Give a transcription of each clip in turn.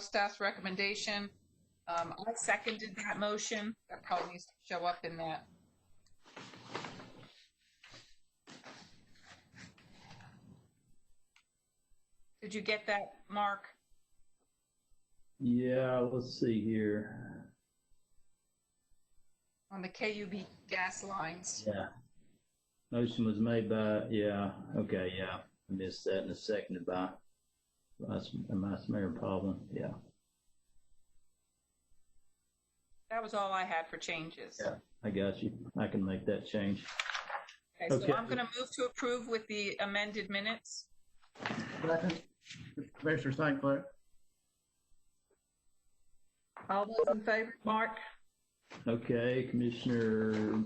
staff's recommendation. I seconded that motion. That probably needs to show up in that. Did you get that, Mark? Yeah, let's see here. On the KUB gas lines. Yeah. Motion was made by, yeah, okay, yeah. I missed that, and seconded by Vice Mayor Pavlin, yeah. That was all I had for changes. Yeah, I got you. I can make that change. Okay, so I'm going to move to approve with the amended minutes. Second. Commissioner St. Clair. All those in favor? Mark? Okay, Commissioner,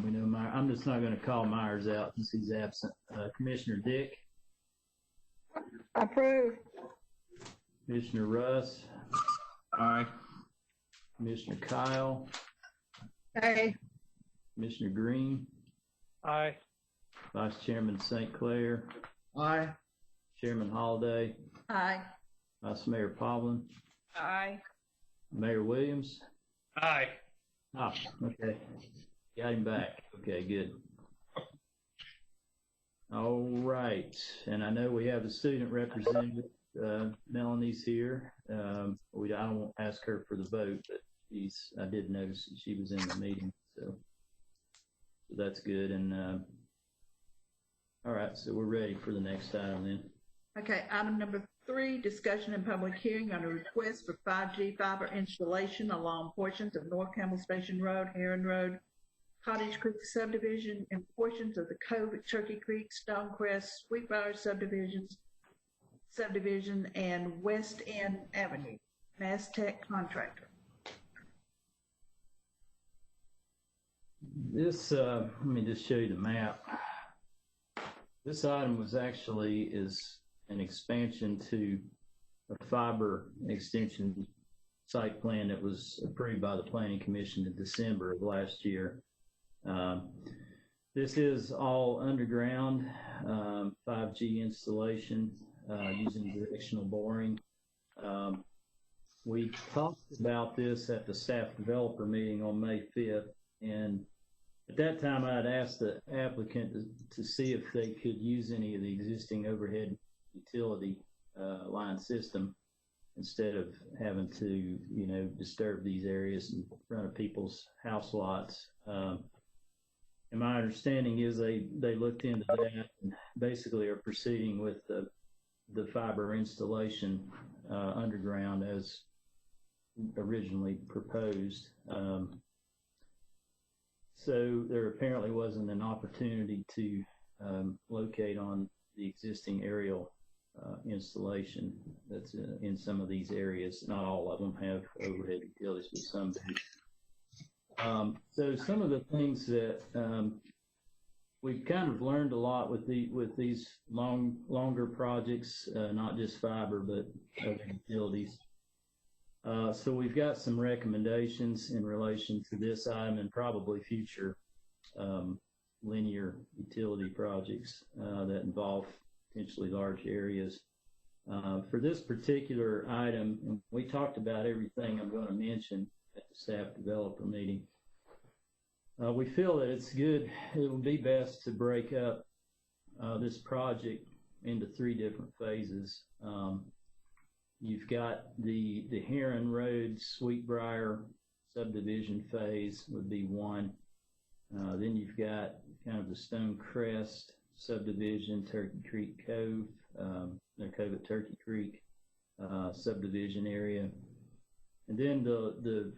we know Meyer. I'm just not going to call Myers out since he's absent. Commissioner Dick? Approve. Commissioner Russ? Aye. Commissioner Kyle? Aye. Commissioner Green? Aye. Vice Chairman St. Clair? Aye. Chairman Holliday? Aye. Vice Mayor Pavlin? Aye. Mayor Williams? Aye. Ah, okay. Got him back. Okay, good. All right. And I know we have the student representative. Melanie's here. I won't ask her for the vote, but I did notice that she was in the meeting. So that's good. And all right, so we're ready for the next item then. Okay, item number 3, discussion and public hearing on a request for 5G fiber installation along portions of North Campbell Station Road, Heron Road, Cottage Creek subdivision, and portions of the Cove at Turkey Creek, Stonecrest, Sweetbriar subdivision, and West End Avenue. MasTec contractor. This, let me just show you the map. This item is an expansion to a fiber extension site plan that was approved by the Planning Commission in December of last year. This is all underground 5G installation using directional boring. We talked about this at the staff developer meeting on May 5th, and at that time I had asked the applicant to see if they could use any of the existing overhead utility line system instead of having to, disturb these areas in front of people's house lots. And my understanding is they looked into that and basically are proceeding with the fiber installation underground as originally proposed. So there apparently wasn't an opportunity to locate on the existing aerial installation that's in some of these areas. Not all of them have overhead utilities, but some do. So some of the things that we've kind of learned a lot with these longer projects, not just fiber, but other utilities. So we've got some recommendations in relation to this item and probably future linear utility projects that involve potentially large areas. For this particular item, and we talked about everything I'm going to mention at the staff developer meeting. We feel that it's good, it will be best to break up this project into 3 different phases. You've got the Heron Road Sweetbriar subdivision phase would be 1. Then you've got kind of the Stonecrest subdivision, Turkey Creek Cove, Cove at Turkey Creek subdivision area. And then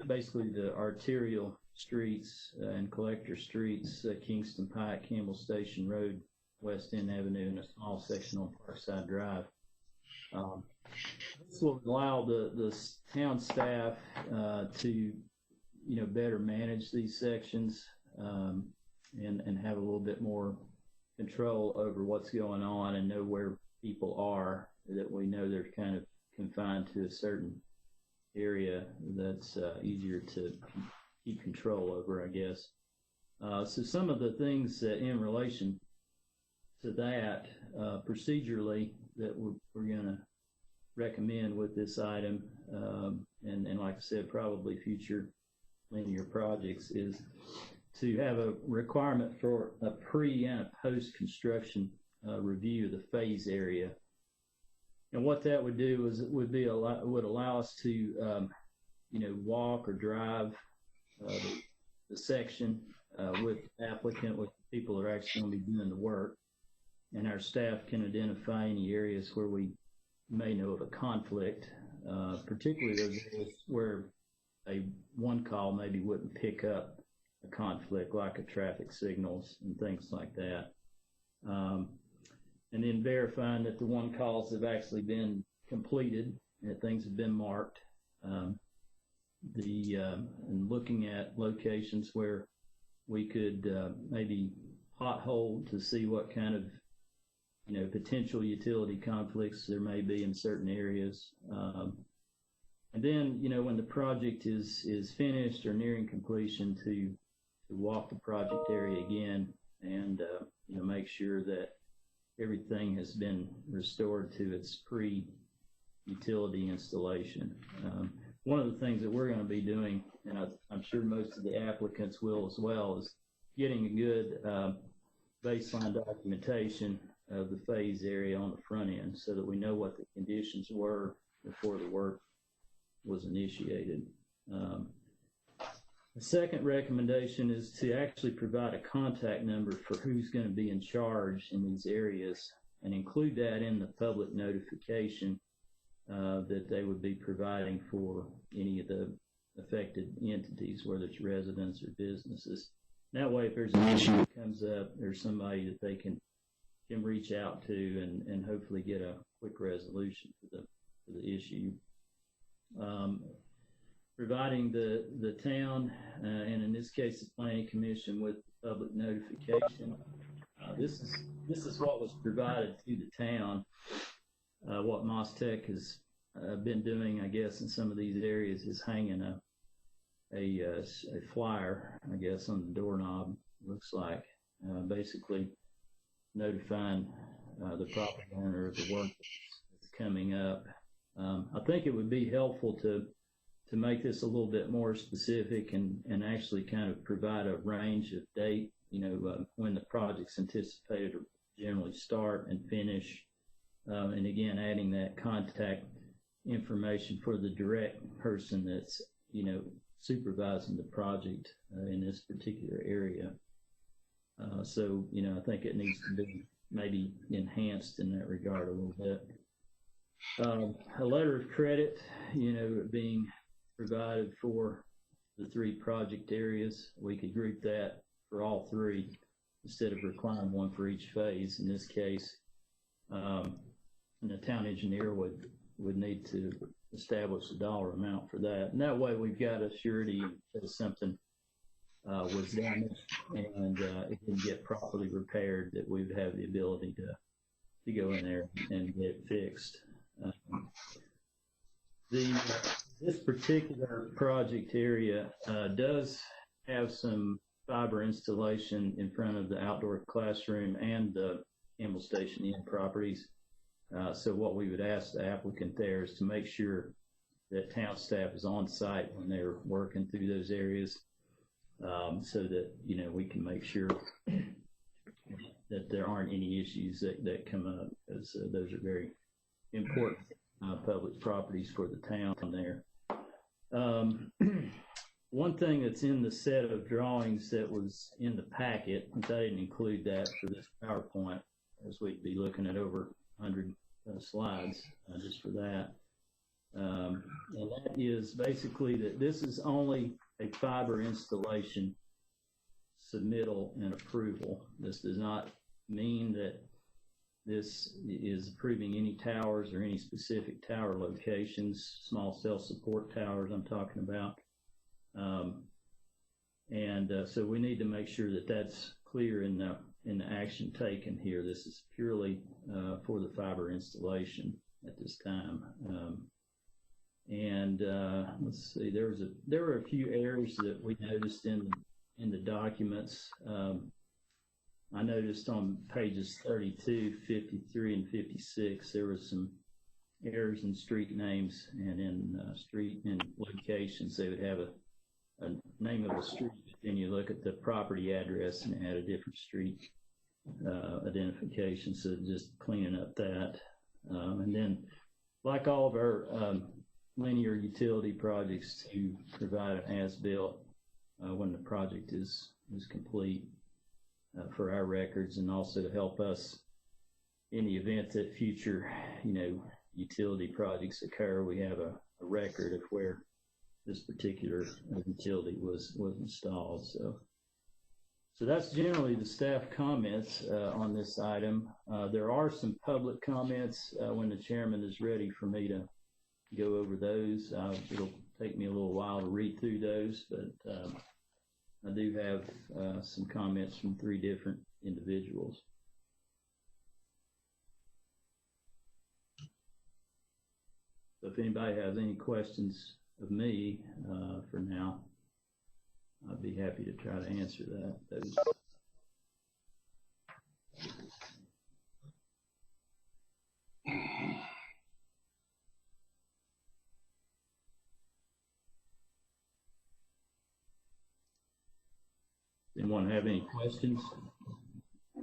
basically the arterial streets and collector streets, Kingston Pike, Campbell Station Road, West End Avenue, and a small section on Parkside Drive. This will allow the town staff to, better manage these sections and have a little bit more control over what's going on and know where people are, that we know they're kind of confined to a certain area that's easier to keep control over, I guess. So some of the things that in relation to that procedurally that we're going to recommend with this item, and like I said, probably future linear projects, is to have a requirement for a pre and a post-construction review of the phase area. And what that would do is it would allow us to, walk or drive the section with the applicant, with the people that are actually going to be doing the work, and our staff can identify any areas where we may know of a conflict, particularly those areas where one call maybe wouldn't pick up a conflict, like a traffic signals and things like that. And then verifying that the one calls have actually been completed, that things have been marked, and looking at locations where we could maybe pothole to see what kind of potential utility conflicts there may be in certain areas. And then, when the project is finished or nearing completion, to walk the project area again and, make sure that everything has been restored to its pre-utility installation. One of the things that we're going to be doing, and I'm sure most of the applicants will as well, is getting a good baseline documentation of the phase area on the front end so that we know what the conditions were before the work was initiated. The second recommendation is to actually provide a contact number for who's going to be in charge in these areas and include that in the public notification that they would be providing for any of the affected entities, whether it's residents or businesses. That way, if there's an issue that comes up, there's somebody that they can reach out to and hopefully get a quick resolution for the issue. Providing the town, and in this case the Planning Commission, with public notification. This is what was provided to the town. What MasTec has been doing, I guess, in some of these areas is hanging a flyer, I guess, on the doorknob, looks like, basically notifying the property owner of the work that's coming up. I think it would be helpful to make this a little bit more specific and actually kind of provide a range of date, when the project's anticipated to generally start and finish. And again, adding that contact information for the direct person that's, supervising the project in this particular area. So, I think it needs to be maybe enhanced in that regard a little bit. A letter of credit, being provided for the 3 project areas. We could group that for all 3 instead of requiring one for each phase. In this case, and the town engineer would need to establish a dollar amount for that. And that way we've got a surety that something was damaged and it didn't get properly repaired, that we would have the ability to go in there and get it fixed. This particular project area does have some fiber installation in front of the outdoor classroom and the Campbell Station Inn properties. So what we would ask the applicant there is to make sure that town staff is on site when they're working through those areas, so that, we can make sure that there aren't any issues that come up, because those are very important public properties for the town there. One thing that's in the set of drawings that was in the packet, I didn't include that for this PowerPoint, as we'd be looking at over 100 slides just for that. And that is basically that this is only a fiber installation submittal and approval. This does not mean that this is approving any towers or any specific tower locations, small cell support towers I'm talking about. So we need to make sure that that's clear in the action taken here. This is purely for the fiber installation at this time. Let's see, there were a few errors that we noticed in the documents. I noticed on pages 32, 53, and 56, there was some errors in street names and in street and locations. They would have a name of a street, then you look at the property address and add a different street identification. So just cleaning up that. And then, like all of our linear utility projects, to provide an as-built when the project is complete for our records, and also to help us in the event that future, utility projects occur, we have a record of where this particular utility was installed. So that's generally the staff comments on this item. There are some public comments when the chairman is ready for me to go over those. It'll take me a little while to read through those, but I do have some comments from 3 different individuals. So if anybody has any questions of me for now, I'd be happy to try to answer those. Anyone have any questions?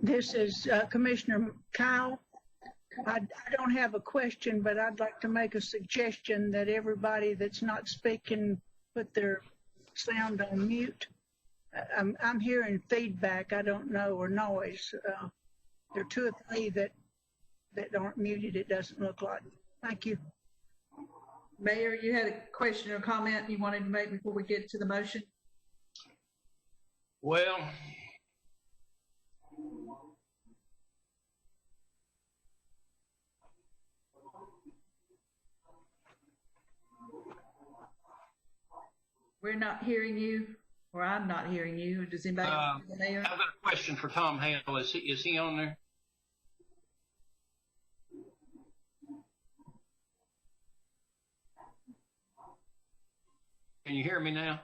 This is Commissioner Kyle. I don't have a question, but I'd like to make a suggestion that everybody that's not speaking put their sound on mute. I'm hearing feedback, I don't know, or noise. There are 2 or 3 that aren't muted, it doesn't look like. Thank you. Mayor, you had a question or comment you wanted to make before we get to the motion? Well, We're not hearing you, or I'm not hearing you. Does anybody hear the mayor? I've got a question for Tom Hale. Is he on there? Can you hear me now?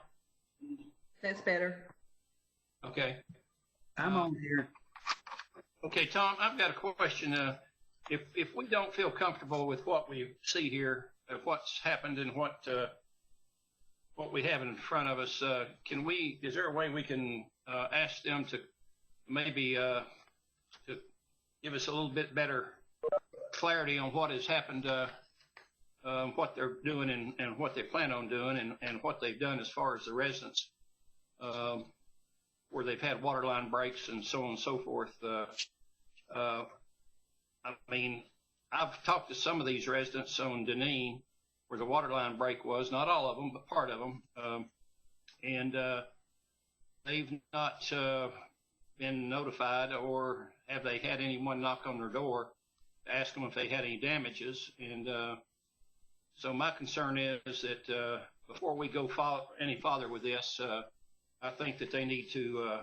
That's better. Okay. I'm on here. Okay, Tom, I've got a question. If we don't feel comfortable with what we see here, what's happened and what we have in front of us, is there a way we can ask them to maybe to give us a little bit better clarity on what has happened, what they're doing and what they plan on doing, and what they've done as far as the residents, where they've had water line breaks and so on and so forth. I mean, I've talked to some of these residents on Deneen where the water line break was, not all of them, but part of them. And they've not been notified, or have they had anyone knock on their door to ask them if they had any damages. And so my concern is that before we go any farther with this, I think that they need to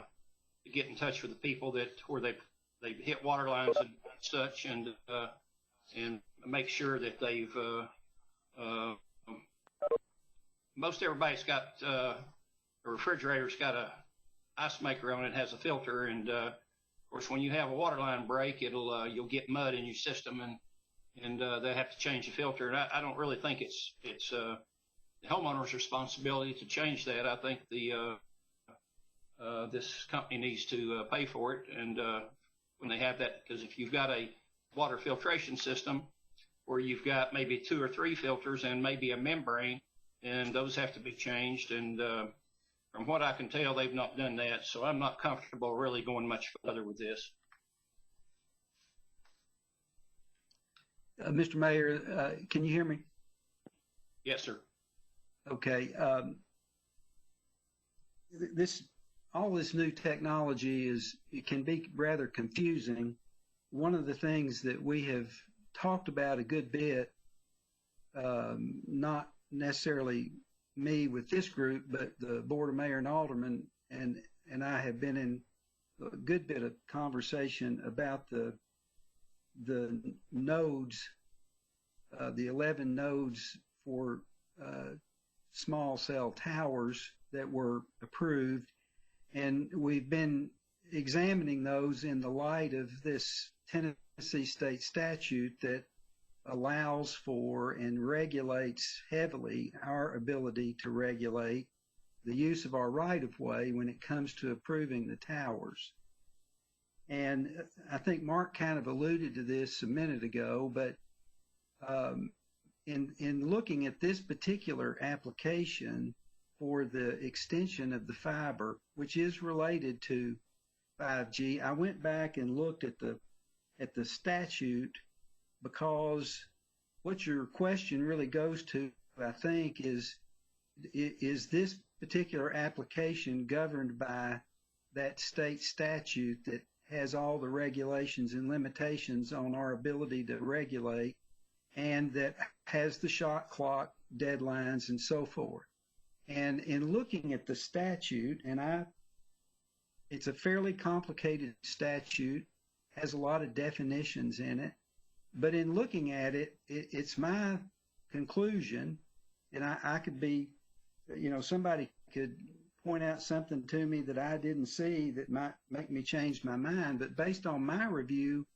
get in touch with the people where they've hit water lines and such, and make sure that they've most everybody's got a refrigerator's got a ice maker on it, has a filter, and of course when you have a water line break, you'll get mud in your system, and they have to change the filter. And I don't really think it's the homeowner's responsibility to change that. I think this company needs to pay for it, and when they have that, because if you've got a water filtration system where you've got maybe 2 or 3 filters and maybe a membrane, and those have to be changed. And from what I can tell, they've not done that. So I'm not comfortable really going much further with this. Mr. Mayor, can you hear me? Yes, sir. Okay. All this new technology it can be rather confusing. One of the things that we have talked about a good bit, not necessarily me with this group, but the Board of Mayor and Aldermen, and I have been in a good bit of conversation about the nodes, the 11 nodes for small cell towers that were approved. And we've been examining those in the light of this Tennessee state statute that allows for and regulates heavily our ability to regulate the use of our right-of-way when it comes to approving the towers. And I think Mark kind of alluded to this a minute ago, but in looking at this particular application for the extension of the fiber, which is related to 5G, I went back and looked at the statute, because what your question really goes to, I think, is this particular application governed by that state statute that has all the regulations and limitations on our ability to regulate, and that has the shot clock deadlines and so forth. And in looking at the statute, it's a fairly complicated statute, has a lot of definitions in it, but in looking at it, it's my conclusion, and I could be, somebody could point out something to me that I didn't see that might make me change my mind, but based on my review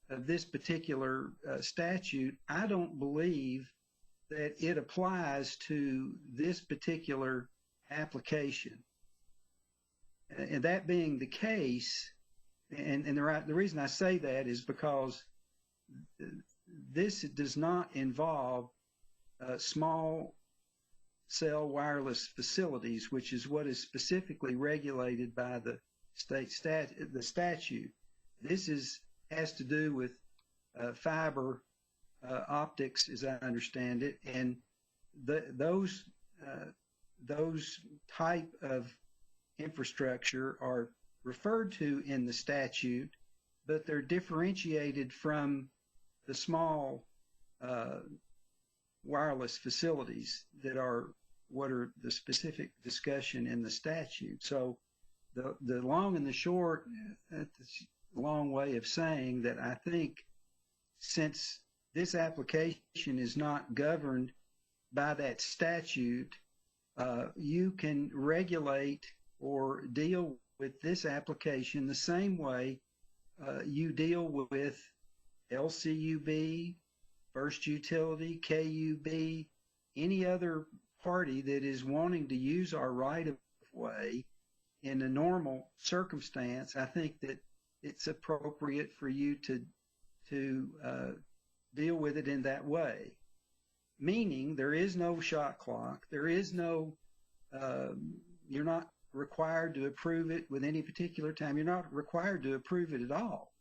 of this particular statute, I don't believe that it applies to this particular application. And that being the case, and the reason I say that is because this does not involve small cell wireless facilities, which is what is specifically regulated by the state statute. This has to do with fiber optics, as I understand it, and those type of infrastructure are referred to in the statute, but they're differentiated from the small wireless facilities that are what are the specific discussion in the statute. So the long and the short, that's a long way of saying that I think since this application is not governed by that statute, you can regulate or deal with this application the same way you deal with LCUB, First Utility, KUB, any other party that is wanting to use our right-of-way in a normal circumstance. I think that it's appropriate for you to deal with it in that way, meaning there is no shot clock, there is no, you're not required to approve it with any particular time, you're not required to approve it at all,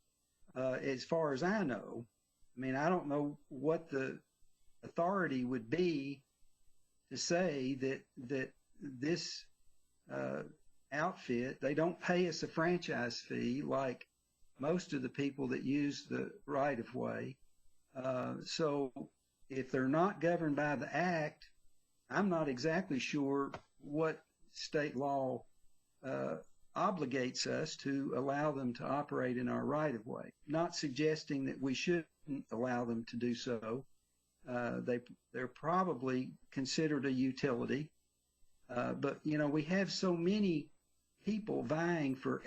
as far as I know. I mean, I don't know what the authority would be to say that this outfit, they don't pay us a franchise fee like most of the people that use the right-of-way. So if they're not governed by the Act, I'm not exactly sure what state law obligates us to allow them to operate in our right-of-way. Not suggesting that we shouldn't allow them to do so. They're probably considered a utility, but we have so many people vying for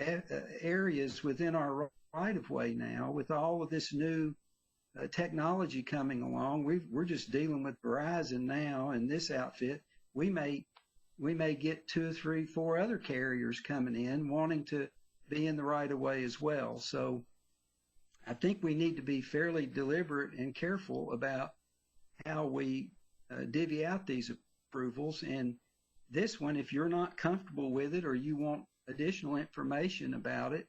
areas within our right-of-way now with all of this new technology coming along. We're just dealing with Verizon now, and this outfit, we may get 2 or 3, 4 other carriers coming in wanting to be in the right-of-way as well. So I think we need to be fairly deliberate and careful about how we divvy out these approvals. And this one, if you're not comfortable with it or you want additional information about it,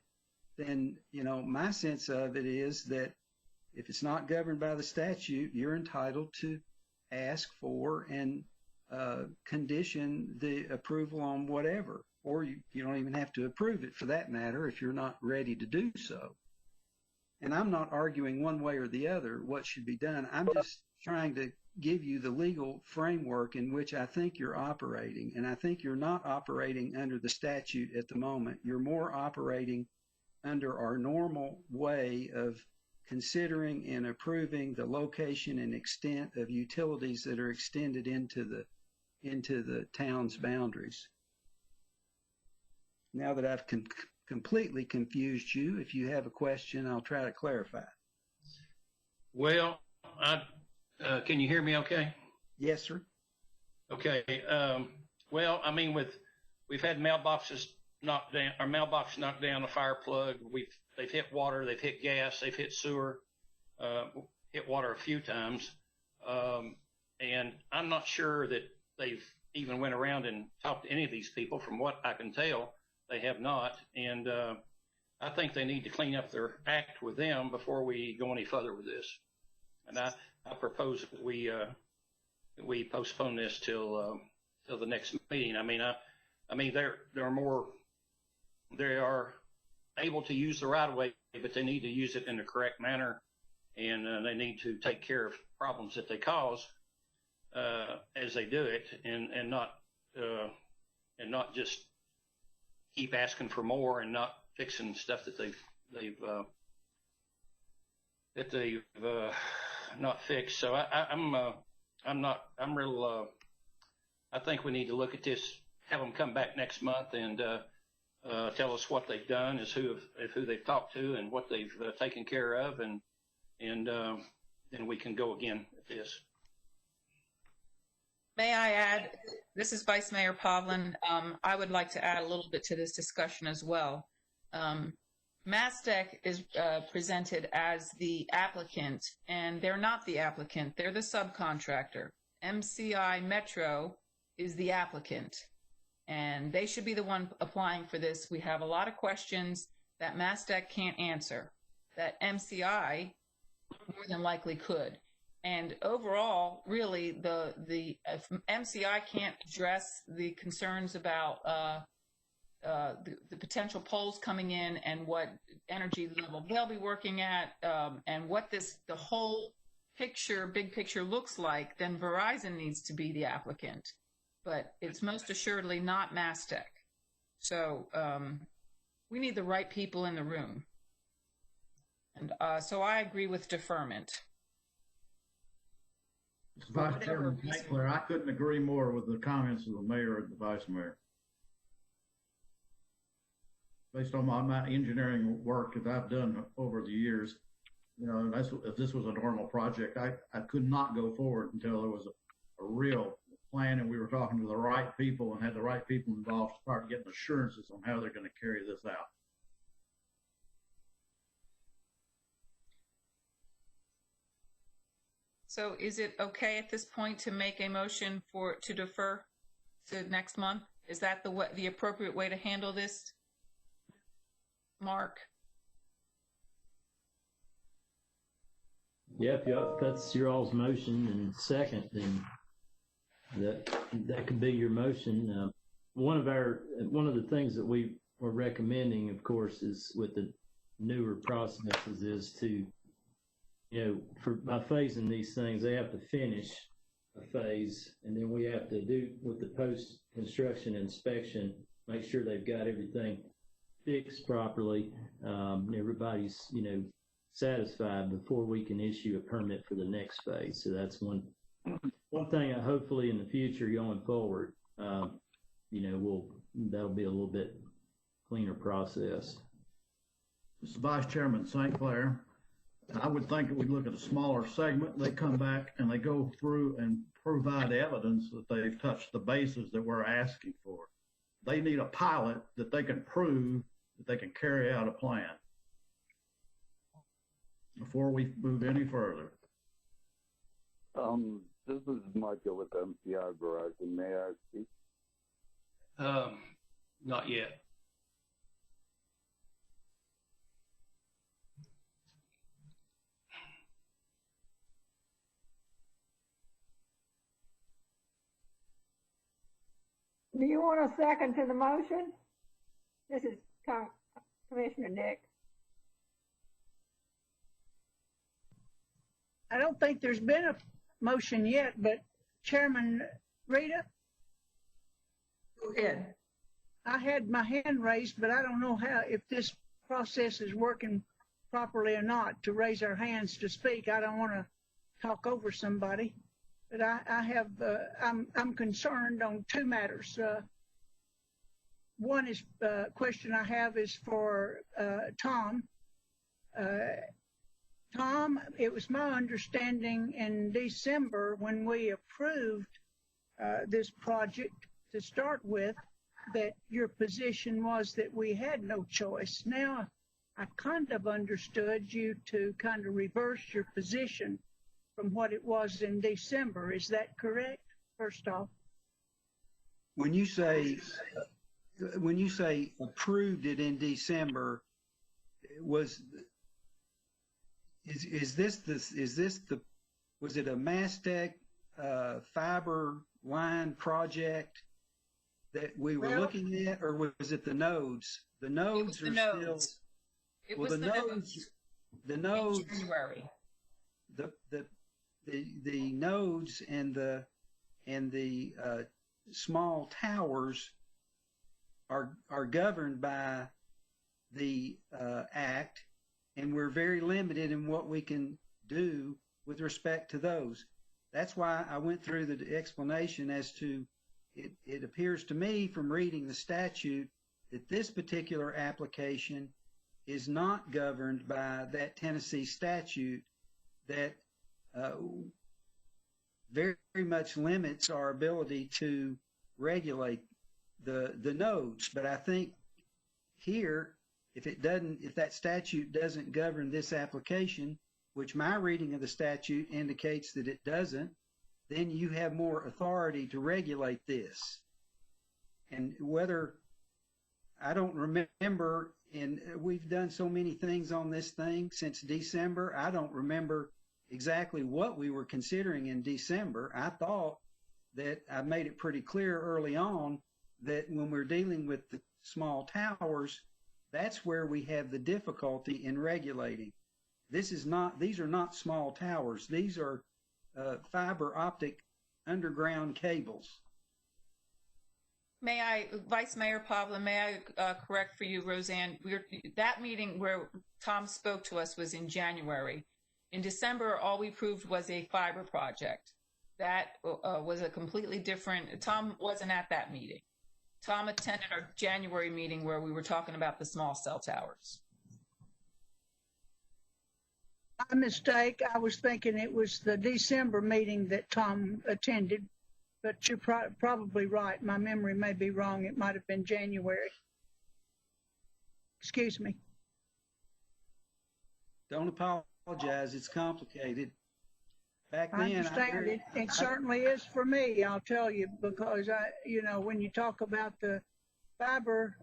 then, my sense of it is that if it's not governed by the statute, you're entitled to ask for and condition the approval on whatever, or you don't even have to approve it for that matter if you're not ready to do so. And I'm not arguing one way or the other what should be done. I'm just trying to give you the legal framework in which I think you're operating. And I think you're not operating under the statute at the moment. You're more operating under our normal way of considering and approving the location and extent of utilities that are extended into the town's boundaries. Now that I've completely confused you, if you have a question, I'll try to clarify. Well, Can you hear me okay? Yes, sir. Okay. Well, I mean, we've had mailboxes knocked down, our mailbox knocked down, a fire plug. They've hit water, they've hit gas, they've hit sewer, hit water a few times. And I'm not sure that they've even went around and talked to any of these people. From what I can tell, they have not. And I think they need to clean up their act with them before we go any further with this. And I propose that we postpone this till the next meeting. I mean, they are able to use the right of way, but they need to use it in the correct manner, and they need to take care of problems that they cause as they do it, and not just keep asking for more and not fixing stuff that they've not fixed. So I think we need to look at this, have them come back next month and tell us what they've done, who they've talked to, and what they've taken care of, and then we can go again at this. May I add, this is Vice Mayor Pavlin. I would like to add a little bit to this discussion as well. MasTec is presented as the applicant, and they're not the applicant. They're the subcontractor. MCI Metro is the applicant, and they should be the one applying for this. We have a lot of questions that MasTec can't answer, that MCI more than likely could. And overall, really, if MCI can't address the concerns about the potential poles coming in and what energy level they'll be working at, and what the whole picture, big picture looks like, then Verizon needs to be the applicant. But it's most assuredly not MasTec. So we need the right people in the room. And so I agree with deferment. Mr. Vice Chairman St. Clair, I couldn't agree more with the comments of the mayor and the vice mayor. Based on my engineering work that I've done over the years, you know, if this was a normal project, I could not go forward until there was a real plan and we were talking to the right people and had the right people involved to start getting assurances on how they're going to carry this out. So is it okay at this point to make a motion to defer to next month? Is that the appropriate way to handle this, Mark? Yeah, if that's your all's motion and second, then that could be your motion. One of the things that we were recommending, of course, is with the newer processes is to, you know, by phasing these things, they have to finish a phase, and then we have to do with the post-construction inspection, make sure they've got everything fixed properly. Everybody's, you know, satisfied before we can issue a permit for the next phase. So that's one thing. Hopefully, in the future going forward, you know, that'll be a little bit cleaner process. Mr. Vice Chairman St. Clair, I would think that we look at a smaller segment. They come back and they go through and provide evidence that they've touched the bases that we're asking for. They need a pilot that they can prove that they can carry out a plan before we move any further. This is Michael with MCI Verizon. May I speak? Not yet. Do you want a second to the motion? This is Commissioner Nick. I don't think there's been a motion yet, but Chairman Rita? Go ahead. I had my hand raised, but I don't know if this process is working properly or not to raise our hands to speak. I don't want to talk over somebody, but I'm concerned on two matters. One is question I have is for Tom. Tom, it was my understanding in December when we approved this project to start with, that your position was that we had no choice. Now, I kind of understood you to kind of reverse your position from what it was in December. Is that correct, first off? When you say approved it in December, was it a MasTec fiber line project that we were looking at, or was it the nodes? The nodes are still. It was the nodes. The nodes. In January. The nodes and the small towers are governed by the act, and we're very limited in what we can do with respect to those. That's why I went through the explanation as to it appears to me from reading the statute that this particular application is not governed by that Tennessee statute that very much limits our ability to regulate the nodes. But I think here, if that statute doesn't govern this application, which my reading of the statute indicates that it doesn't, then you have more authority to regulate this. And whether, I don't remember, and we've done so many things on this thing since December, I don't remember exactly what we were considering in December. I thought that I made it pretty clear early on that when we're dealing with the small towers, that's where we have the difficulty in regulating. These are not small towers. These are fiber optic underground cables. May I, Vice Mayor Pavlin, may I correct for you, Roseanne? That meeting where Tom spoke to us was in January. In December, all we proved was a fiber project. That was a completely different, Tom wasn't at that meeting. Tom attended our January meeting where we were talking about the small cell towers. My mistake. I was thinking it was the December meeting that Tom attended, but you're probably right. My memory may be wrong. It might have been January. Excuse me. Don't apologize. It's complicated. Back then, I understand it. It certainly is for me, I'll tell you, because when you talk about the fiber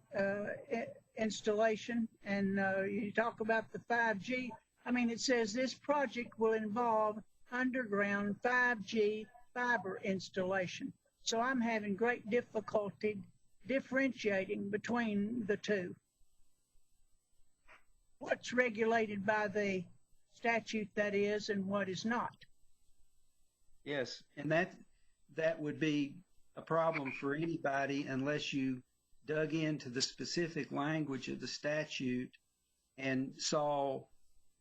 installation and you talk about the 5G, I mean, it says this project will involve underground 5G fiber installation. So I'm having great difficulty differentiating between the two. What's regulated by the statute, that is, and what is not. Yes, and that would be a problem for anybody unless you dug into the specific language of the statute and saw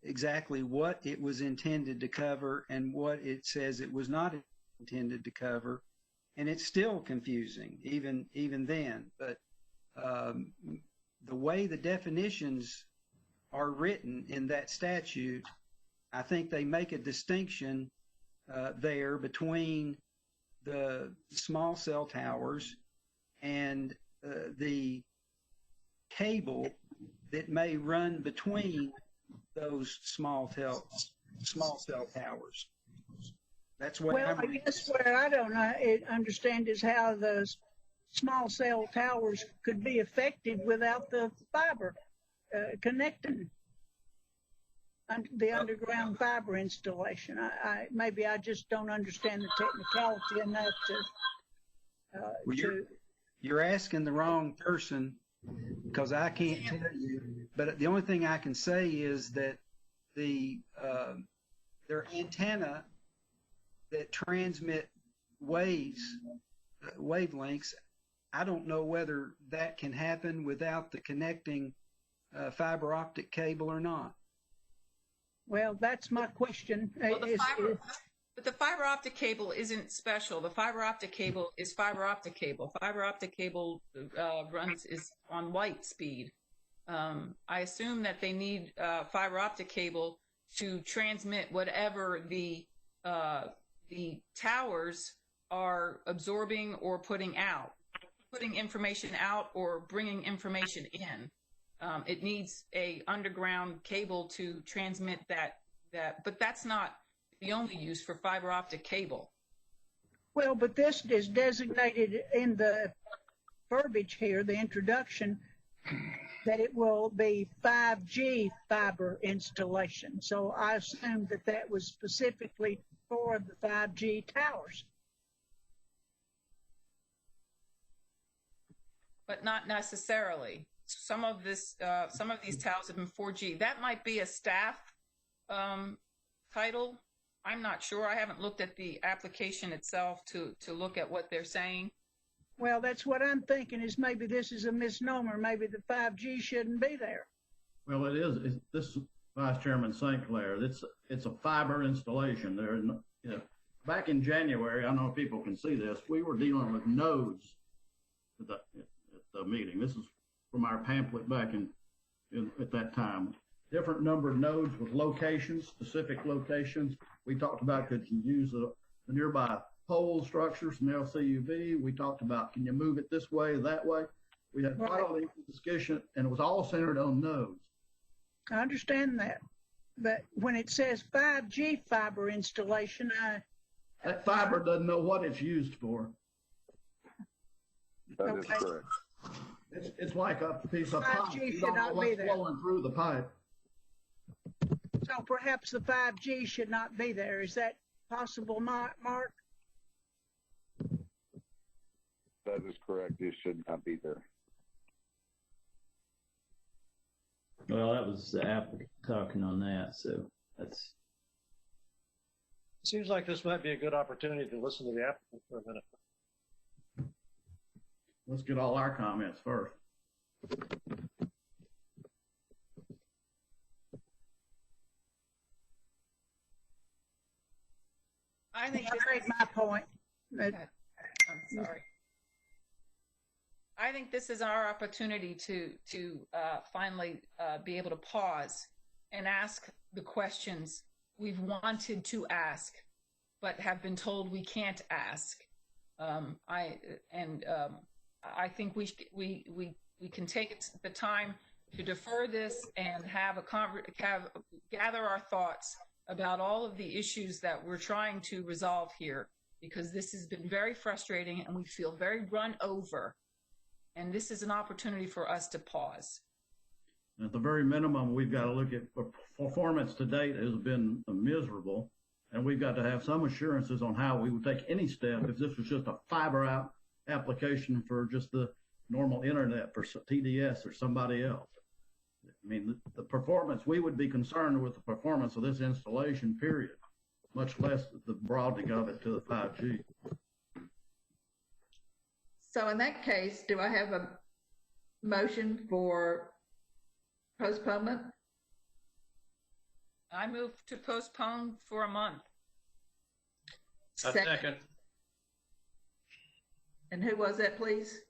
exactly what it was intended to cover and what it says it was not intended to cover. And it's still confusing, even then. But the way the definitions are written in that statute, I think they make a distinction there between the small cell towers and the cable that may run between those small cell towers. That's what I guess where I don't understand is how the small cell towers could be effective without the fiber connecting the underground fiber installation. Maybe I just don't understand the technicality enough to. You're asking the wrong person, because I can't tell you. But the only thing I can say is that their antenna that transmit wavelengths, I don't know whether that can happen without the connecting fiber optic cable or not. Well, that's my question. But the fiber optic cable isn't special. The fiber optic cable is fiber optic cable. Fiber optic cable is on light speed. I assume that they need fiber optic cable to transmit whatever the towers are absorbing or putting information out or bringing information in. It needs a underground cable to transmit that, but that's not the only use for fiber optic cable. Well, but this is designated in the verbiage here, the introduction, that it will be 5G fiber installation. So I assumed that that was specifically for the 5G towers. But not necessarily. Some of these towers have been 4G. That might be a staff title. I'm not sure. I haven't looked at the application itself to look at what they're saying. Well, that's what I'm thinking, is maybe this is a misnomer. Maybe the 5G shouldn't be there. Well, it is. This is Vice Chairman St. Clair. It's a fiber installation. Back in January, I don't know if people can see this, we were dealing with nodes at the meeting. This is from our pamphlet back at that time. Different number of nodes with locations, specific locations. We talked about, could you use the nearby pole structures from LCUV? We talked about, can you move it this way, that way? We had quite a discussion, and it was all centered on nodes. I understand that. But when it says 5G fiber installation, that fiber doesn't know what it's used for. That is correct. It's like a piece of pipe. You should don't know not what's be there. flowing through the pipe. So perhaps the 5G should not be there. Is that possible, Mark? That is correct. It should not be there. Well, that was the applicant talking on that, so that's. Seems like this might be a good opportunity to listen to the applicant for a minute. Let's get all our comments first. I think I made my point. I'm sorry. I think this is our opportunity to finally be able to pause and ask the questions we've wanted to ask, but have been told we can't ask. I think we can take the time to defer this and gather our thoughts about all of the issues that we're trying to resolve here, because this has been very frustrating and we feel very run over. And this is an opportunity for us to pause. At the very minimum, we've got to look at performance to date has been miserable, and we've got to have some assurances on how we would take any step if this was just a fiber out application for just the normal internet for TDS or somebody else. I mean, the performance, we would be concerned with the performance of this installation, period, much less the broadening of it to the 5G. So in that case, do I have a motion for postponement? I move to postpone for a month. Second. And who was that, please?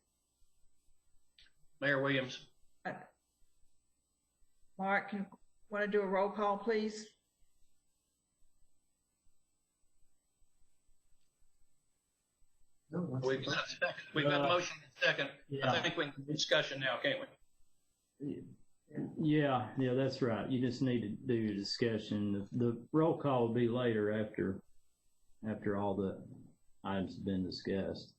Mayor Williams. Mark, you want to do a roll call, please? We've got a motion and second. Yeah. I think we can discussion now, can't we? Yeah, that's right. You just need to do your discussion. The roll call will be later after all the items have been discussed.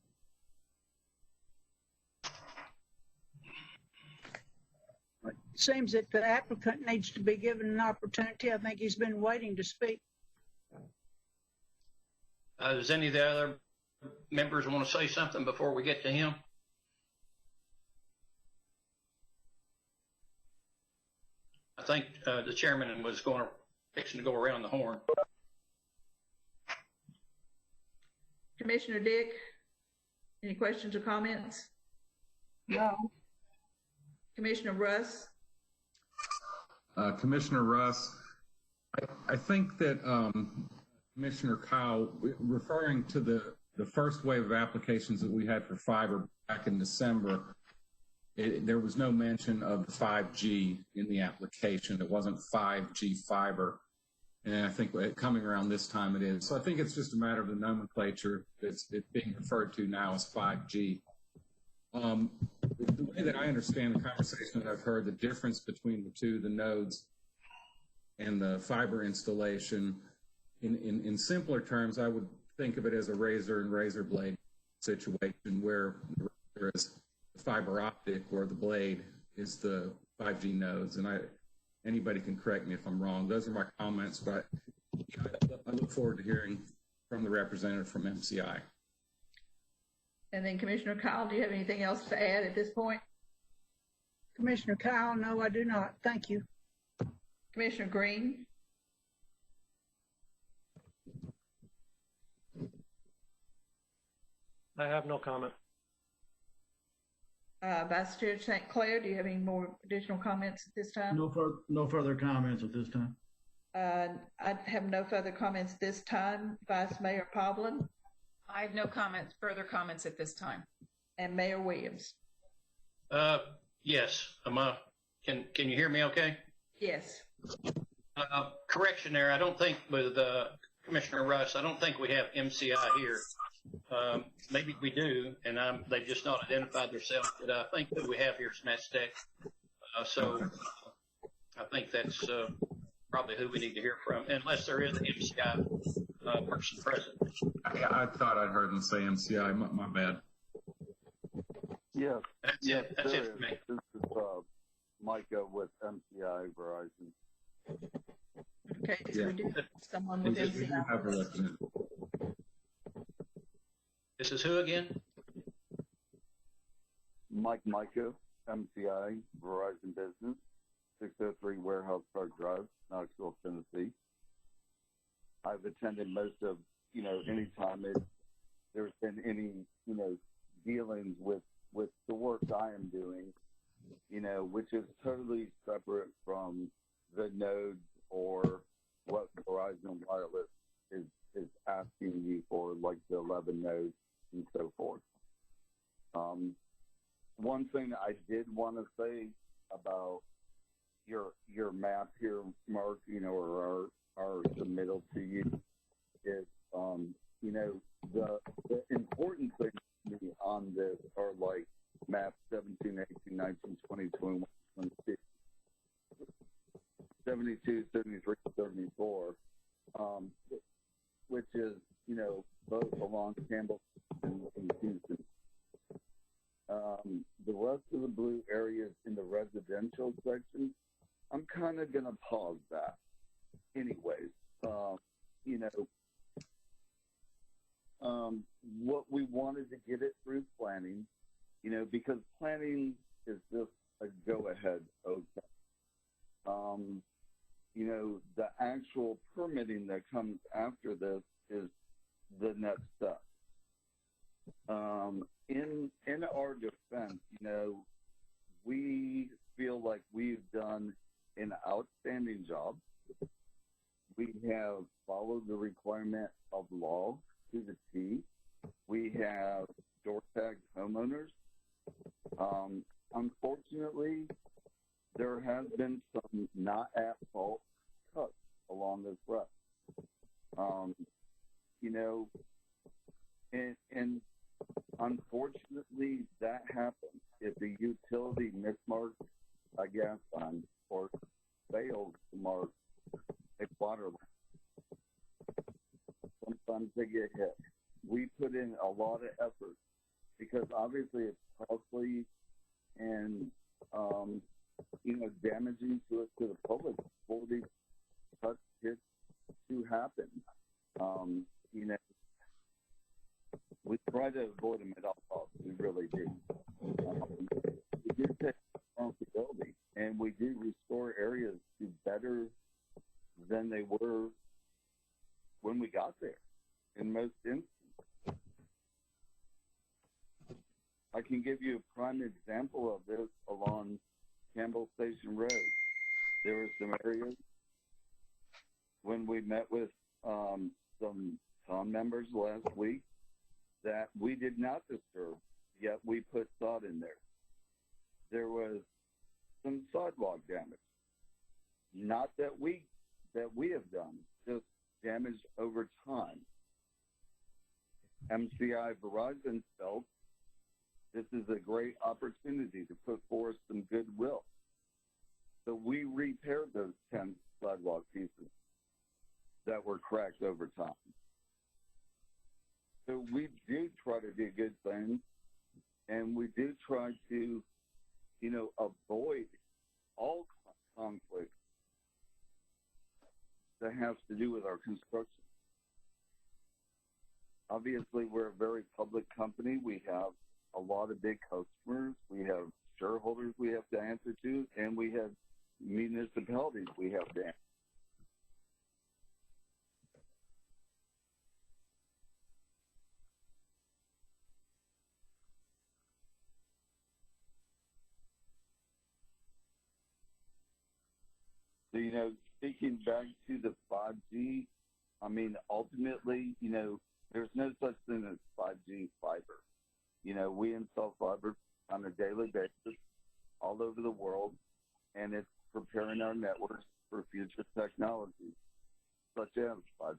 It seems that the applicant needs to be given an opportunity. I think he's been waiting to speak. Does any of the other members want to say something before we get to him? I think the chairman was fixing to go around the horn. Commissioner Dick, any questions or comments? No. Commissioner Russ? Commissioner Russ, I think that Commissioner Kyle, referring to the first wave of applications that we had for fiber back in December, there was no mention of 5G in the application. It wasn't 5G fiber. And I think coming around this time it is. So I think it's just a matter of the nomenclature. It's being referred to now as 5G. The way that I understand the conversation that I've heard, the difference between the two, the nodes and the fiber installation, in simpler terms, I would think of it as a razor and razor blade situation where there is the fiber optic or the blade is the 5G nodes. And anybody can correct me if I'm wrong. Those are my comments, but I look forward to hearing from the representative from MCI. And then Commissioner Kyle, do you have anything else to add at this point? Commissioner Kyle, no, I do not. Thank you. Commissioner Green? I have no comment. Vice Chair St. Clair, do you have any more additional comments at this time? No further comments at this time. I have no further comments this time. Vice Mayor Pavlin? I have no comments, further comments at this time. And Mayor Williams? Yes. Can you hear me okay? Yes. Correction there. I don't think with Commissioner Russ, I don't think we have MCI here. Maybe we do, and they've just not identified themselves, but I think that we have here is MasTec. So I think that's probably who we need to hear from, unless there is an MCI person present. I thought I'd heard them say MCI. My bad. Yes. That's it for me. This is Micah with MCI Verizon. Okay, so we do have someone with We do have a MCI. representative. This is who again? Micah, MCI Verizon Business, 603 Warehouse Park Drive, Knoxville, Tennessee. I've attended most of, any time there's been any, dealings with the work I am doing, which is totally separate from the nodes or what Verizon Wireless is asking you for, like the 11 nodes and so forth. One thing I did want to say about your map here, Mark, or our submittal to you is, the important thing to me on this are like map 17, 18, 19, 20, 21, 22, 72, 73, 74, which is, both along Campbell and Houston. The rest of the blue areas in the residential section, I'm kind of going to pause that anyways. What we wanted to get it through planning, because planning is just a go-ahead, okay. The actual permitting that comes after this is the next step. In our defense, we feel like we've done an outstanding job. We have followed the requirement of law to the T. We have door tagged homeowners. Unfortunately, there has been some not at fault cuts along this route. And unfortunately, that happens. If the utility mismarks a gas line or fails to mark a water line, sometimes they get hit. We put in a lot of effort because obviously it's costly and damaging to the public for these cuts to happen. We try to avoid them at all costs. We really do. We do take responsibility, and we do restore areas to better than they were when we got there. In most instances, I can give you a prime example of this along Campbell Station Road. There were some areas when we met with some town members last week that we did not disturb, yet we put sod in there. There was some sidewalk damage. Not that we have done, just damaged over time. MCI Verizon felt this is a great opportunity to put forth some goodwill. So we repaired those 10 sidewalk pieces that were cracked over time. So we do try to do good things, and we do try to, avoid all conflict that has to do with our construction. Obviously, we're a very public company. We have a lot of big customers. We have shareholders we have to answer to, and we have municipalities we have to answer. So, speaking back to the 5G, ultimately, there's no such thing as 5G fiber. We install fiber on a daily basis all over the world, and it's preparing our networks for future technologies, such as 5G.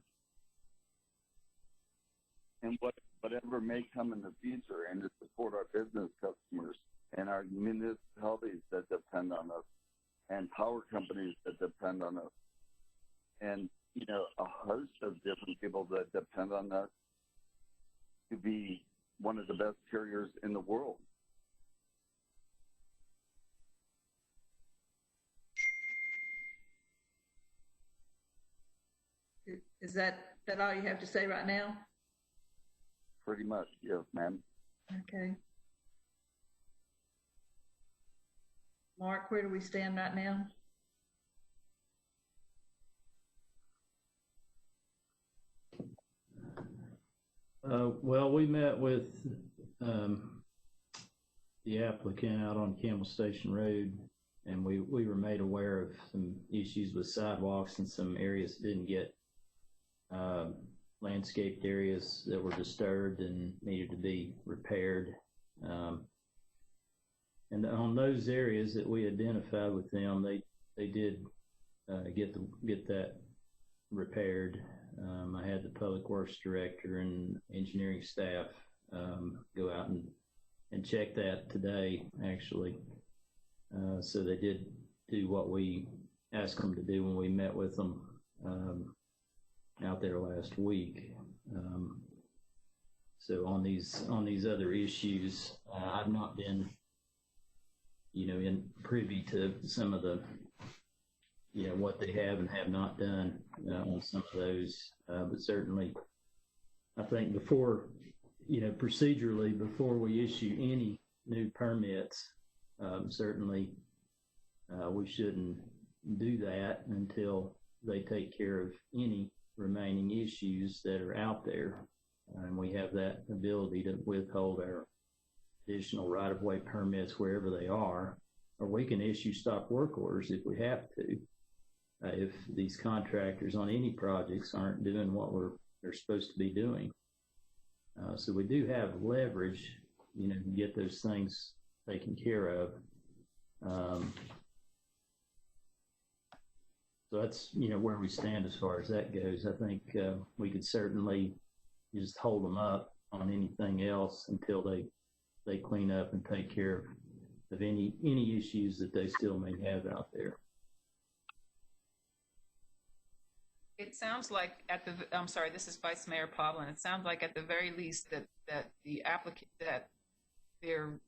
And whatever may come in the future, and to support our business customers and our municipalities that depend on us, and power companies that depend on us, and a host of different people that depend on us to be one of the best carriers in the world. Is that all you have to say right now? Pretty much, yes, ma'am. Okay. Mark, where do we stand right now? Well, we met with the applicant out on Campbell Station Road, and we were made aware of some issues with sidewalks and some areas that didn't get landscaped areas that were disturbed and needed to be repaired. And on those areas that we identified with them, they did get that repaired. I had the public works director and engineering staff go out and check that today, actually. So they did do what we asked them to do when we met with them out there last week. So on these other issues, I've not been, in privy to some of the, what they have and have not done on some of those. But certainly, I think before, procedurally, before we issue any new permits, certainly we shouldn't do that until they take care of any remaining issues that are out there. And we have that ability to withhold our additional right-of-way permits wherever they are, or we can issue stop work orders if we have to. If these contractors on any projects aren't doing what they're supposed to be doing. So we do have leverage, to get those things taken care of. So that's, where we stand as far as that goes. I think we could certainly just hold them up on anything else until they clean up and take care of any issues that they still may have out there. It sounds like I'm sorry, this is Vice Mayor Pavlin. It sounds like at the very least that the applicant, that they're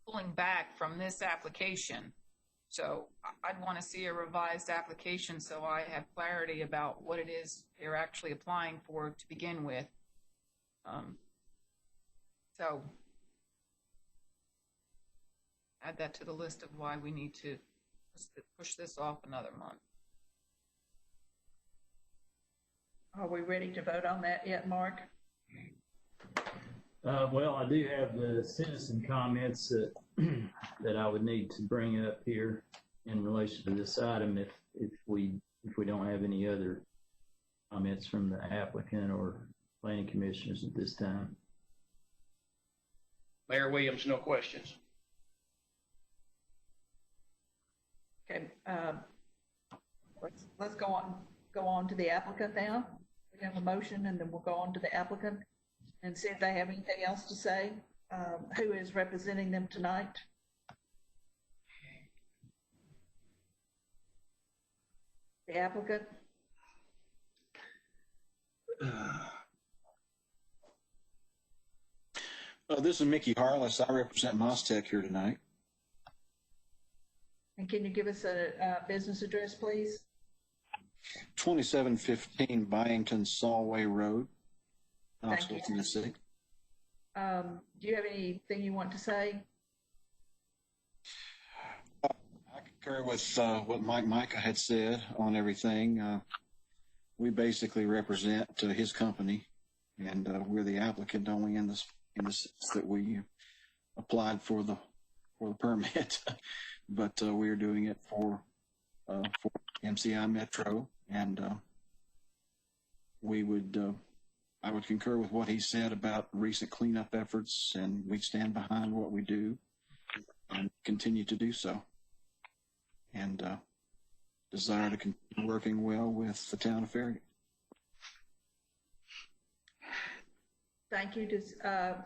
pulling back from this application. So I'd want to see a revised application so I have clarity about what it is they're actually applying for to begin with. So add that to the list of why we need to push this off another month. Are we ready to vote on that yet, Mark? Well, I do have the citizen comments that I would need to bring up here in relation to this item if we don't have any other comments from the applicant or planning commissioners at this time. Mayor Williams, no questions. Okay, let's go on. go on to the applicant now. We have a motion, and then we'll go on to the applicant and see if they have anything else to say. Who is representing them tonight? The applicant? This is Mickey Harless. I represent MasTec here tonight. And can you give us a business address, please? 2715 Byington Solway Road, Thank Knoxville, you. Tennessee. Do you have anything you want to say? I concur with what Micah had said on everything. We basically represent his company, and we're the applicant only in this sense that we applied for the permit, but we're doing it for MCI Metro, and I would concur with what he said about recent cleanup efforts, and we stand behind what we do and continue to do so, and desire to continue working well with the town of Farragut. Thank you.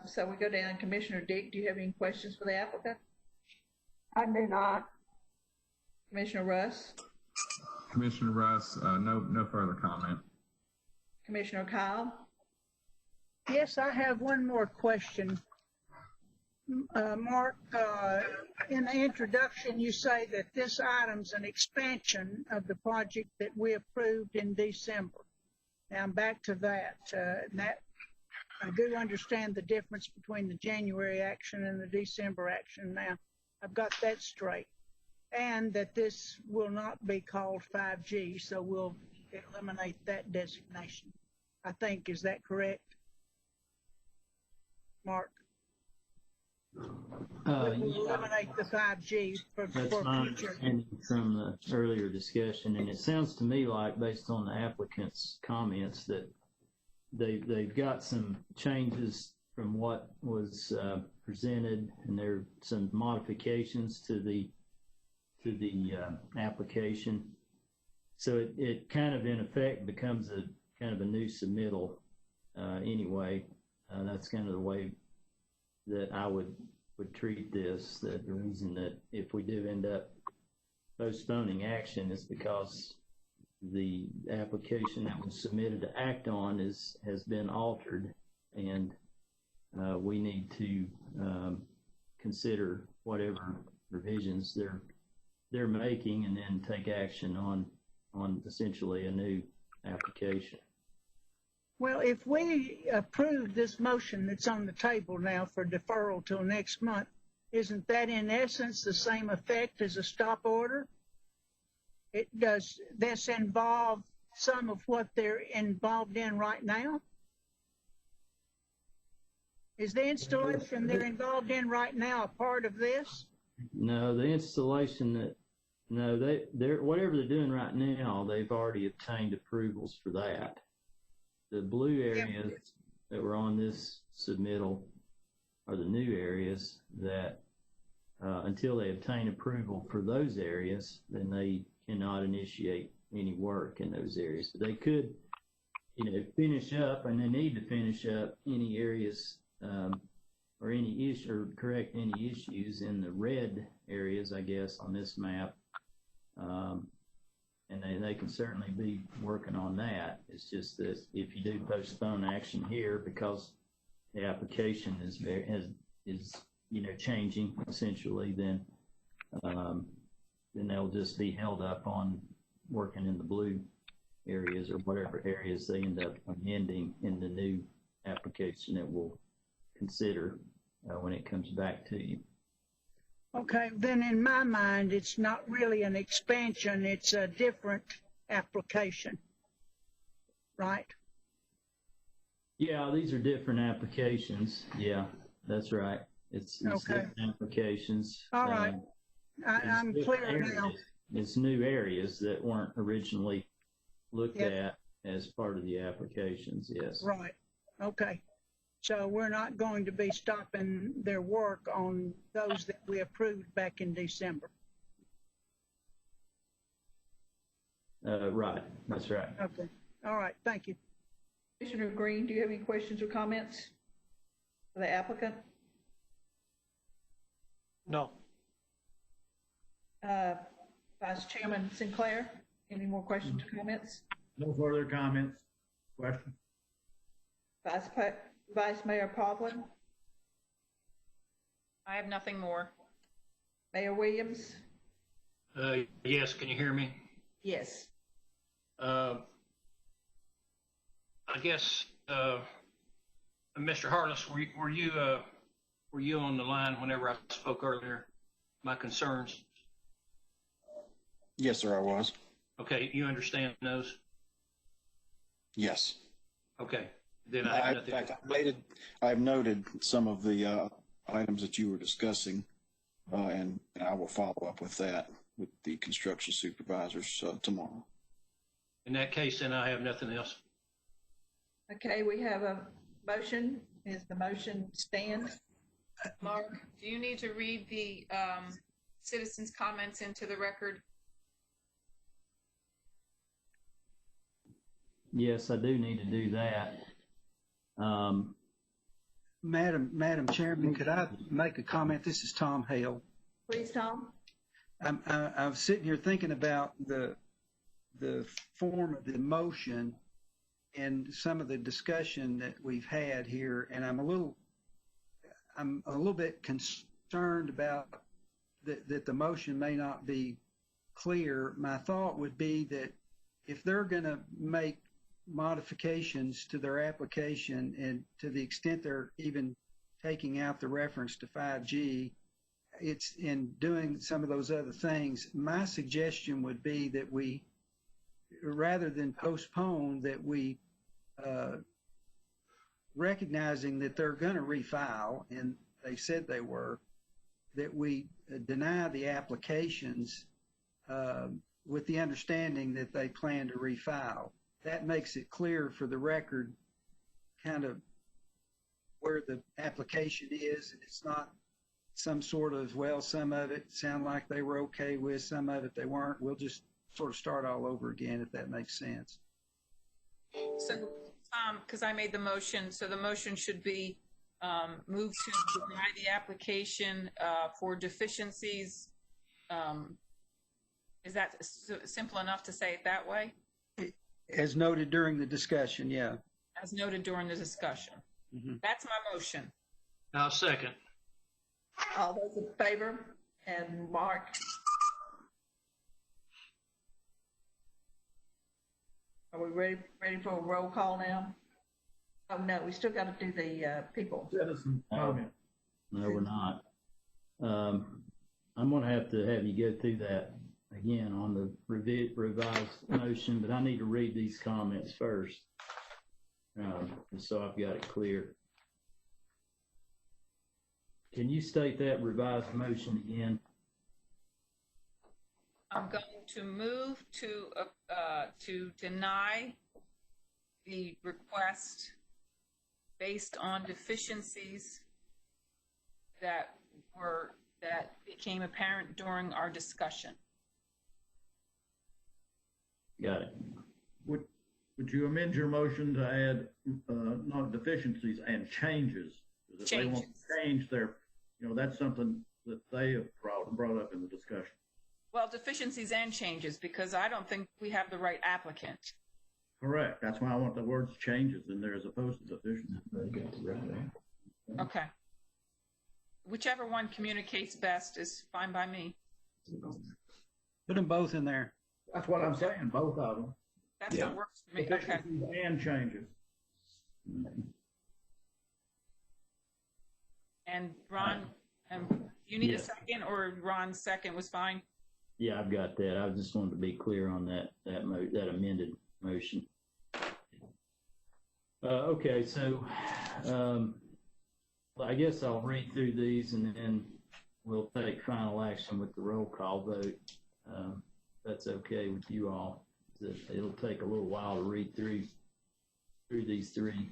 So we go down. Commissioner Dick, do you have any questions for the applicant? I do not. Commissioner Russ? Commissioner Russ, no further comment. Commissioner Kyle? Yes, I have one more question. Mark, in the introduction, you say that this item's an expansion of the project that we approved in December. Now, I'm back to that. I do understand the difference between the January action and the December action. Now, I've got that straight. And that this will not be called 5G, so we'll eliminate that designation. I think, is that correct? Mark? We'll eliminate the 5G for That's future. my understanding from the earlier discussion, and it sounds to me like, based on the applicant's comments, that they've got some changes from what was presented, and there are some modifications to the application. So it kind of, in effect, becomes a kind of a new submittal anyway. That's kind of the way that I would treat this. That the reason that if we do end up postponing action is because the application that was submitted to act on has been altered, and we need to consider whatever revisions they're making, and then take action on essentially a new application. Well, if we approve this motion that's on the table now for deferral till next month, isn't that in essence the same effect as a stop order? Does this involve some of what they're involved in right now? Is the installation they're involved in right now a part of this? No, the installation they're whatever they're doing right now, they've already obtained approvals for that. The blue areas that were on this submittal are the new areas that until they obtain approval for those areas, then they cannot initiate any work in those areas. But they could, finish up, and they need to finish up any areas or any issue, or correct any issues in the red areas, I guess, on this map. And they can certainly be working on that. It's just that if you do postpone action here because the application is changing essentially, then they'll just be held up on working in the blue areas or whatever areas they end up amending in the new application that we'll consider when it comes back to you. Okay, then in my mind, it's not really an expansion, it's a different application, right? Yeah, these are different applications. Yeah, that's right. It's okay. Different applications. All right, I'm clear now. It's new areas that weren't originally looked at as part of the applications, yes. Right, okay. So we're not going to be stopping their work on those that we approved back in December. Right, that's right. Okay, all right, thank you. Commissioner Green, do you have any questions or comments for the applicant? No. Vice Chairman Sinclair, any more questions or comments? No further comments, questions? Vice Mayor Pavlin, I have nothing more. Mayor Williams? Yes, can you hear me? Yes. I guess, Mr. Harless, were you on the line whenever I spoke earlier? My concerns. Yes, sir, I was. Okay, you understand those? Yes. Okay, then I have In nothing. fact, I've noted some of the items that you were discussing, and I will follow up with that with the construction supervisors tomorrow. In that case, then I have nothing else. Okay, we have a motion. Is the motion stand? Mark, do you need to read the citizens' comments into the record? Yes, I do need to do that. Madam Chairman, could I make a comment? This is Tom Hale. Please, Tom. I was sitting here thinking about the form of the motion and some of the discussion that we've had here, and I'm a little bit concerned about that the motion may not be clear. My thought would be that if they're going to make modifications to their application, and to the extent they're even taking out the reference to 5G, it's in doing some of those other things. My suggestion would be that we, rather than postpone, that we, recognizing that they're going to refile, and they said they were, that we deny the applications with the understanding that they plan to refile. That makes it clear for the record kind of where the application is. It's not some sort of, well, some of it sound like they were okay with, some of it they weren't. We'll just sort of start all over again, if that makes sense. So, because I made the motion, so the motion should be move to deny the application for deficiencies. Is that simple enough to say it that way? As noted during the discussion, yeah. As noted during the discussion. Mm-hmm. That's my motion. I'll second. All those in favor? And Mark? Are we ready for a roll call now? Oh, no, we still got to do the people. Citizen comment. No, we're not. I'm going to have you go through that again on the revised motion, but I need to read these comments first, so I've got it clear. Can you state that revised motion again? I'm going to move to deny the request based on deficiencies that became apparent during our discussion. Got it. Would you amend your motion to add not deficiencies and changes? If they want to change their, that's something that they have brought up in the discussion. Well, deficiencies and changes, because I don't think we have the right applicant. Correct. That's why I want the words changes in there as opposed to deficiencies. Okay. Whichever one communicates best is fine by me. Put them both in there. That's what I'm saying, both of them. That's what works for me. Okay. And changes. Mm-hmm. And Ron, you need a second, or Ron's second was fine? Yeah, I've got that. I just wanted to be clear on that amended motion. Okay, so I guess I'll read through these and then we'll take final action with the roll call vote. That's okay with you all. It'll take a little while to read through these three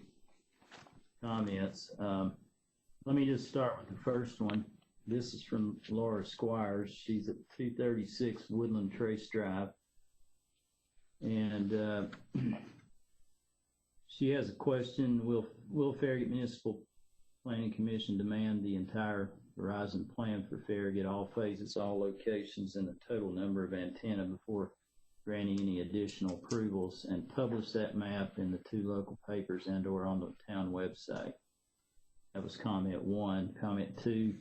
comments. Let me just start with the first one. This is from Laura Squires. She's at 236 Woodland Trace Drive. And she has a question. Will Farragut Municipal Planning Commission demand the entire Verizon plan for Farragut, all phases, all locations, and the total number of antenna before granting any additional approvals, and publish that map in the 2 local papers and or on the town website? That was comment 1. Comment 2,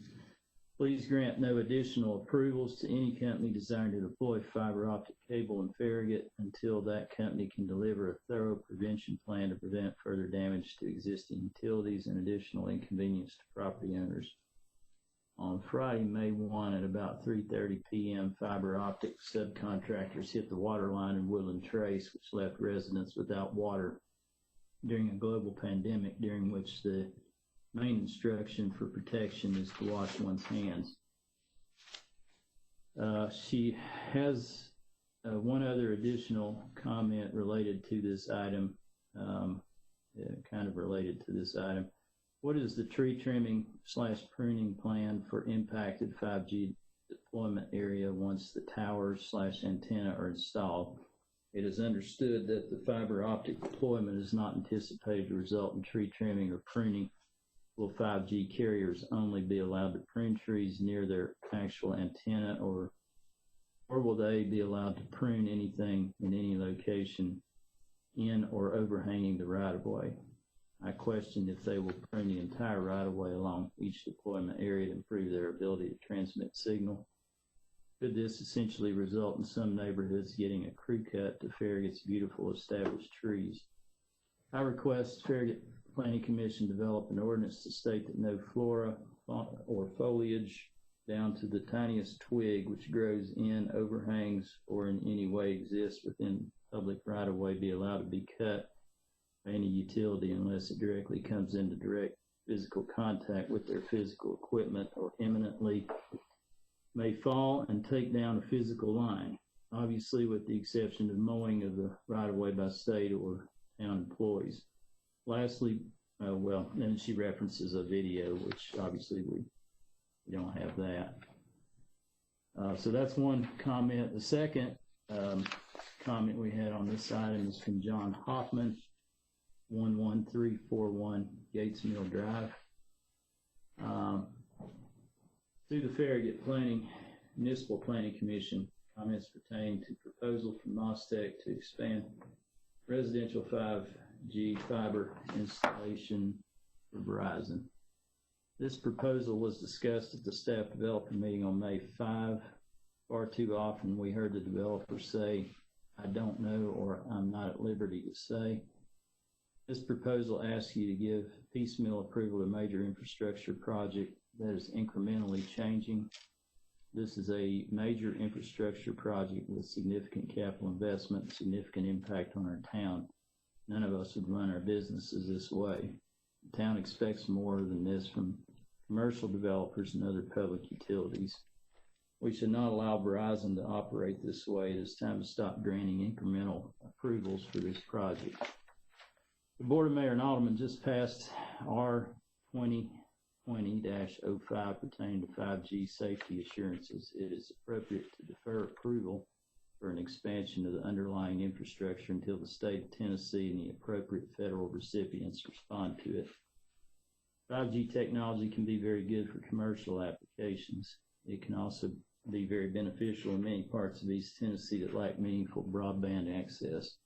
please grant no additional approvals to any company desiring to deploy fiber optic cable in Farragut until that company can deliver a thorough prevention plan to prevent further damage to existing utilities and additional inconvenience to property owners. On Friday, May 1 at about 3:30 p.m., fiber optic subcontractors hit the water line in Woodland Trace, which left residents without water during a global pandemic, during which the main instruction for protection is to wash one's hands. She has one other additional comment related to this item, kind of related to this item. What is the tree trimming / pruning plan for impacted 5G deployment area once the towers / antenna are installed? It is understood that the fiber optic deployment is not anticipated to result in tree trimming or pruning. Will 5G carriers only be allowed to prune trees near their actual antenna, or will they be allowed to prune anything in any location in or overhanging the right-of-way? I question if they will prune the entire right-of-way along each deployment area to improve their ability to transmit signal. Could this essentially result in some neighborhoods getting a crew cut to Farragut's beautiful established trees? I request Farragut Planning Commission develop an ordinance to state that no flora or foliage down to the tiniest twig which grows in, overhangs, or in any way exists within public right-of-way be allowed to be cut by any utility unless it directly comes into direct physical contact with their physical equipment or imminently may fall and take down a physical line, obviously with the exception of mowing of the right-of-way by state or town employees. Lastly, then she references a video, which obviously we don't have that. So that's one comment. The second comment we had on this item is from John Hoffman, 11341 Gates Mill Drive. To the Farragut Municipal Planning Commission, comments pertain to proposal from MasTec to expand residential 5G fiber installation for Verizon. This proposal was discussed at the staff developer meeting on May 5. Far too often we heard the developer say, "I don't know," or "I'm not at liberty to say." This proposal asks you to give piecemeal approval to a major infrastructure project that is incrementally changing. This is a major infrastructure project with significant capital investment and significant impact on our town. None of us would run our businesses this way. The town expects more than this from commercial developers and other public utilities. We should not allow Verizon to operate this way. It is time to stop granting incremental approvals for this project. The Board of Mayor and Aldermen just passed R 2020-05 pertaining to 5G safety assurances. It is appropriate to defer approval for an expansion of the underlying infrastructure until the state of Tennessee and the appropriate federal recipients respond to it. 5G technology can be very good for commercial applications. It can also be very beneficial in many parts of East Tennessee that lack meaningful broadband access.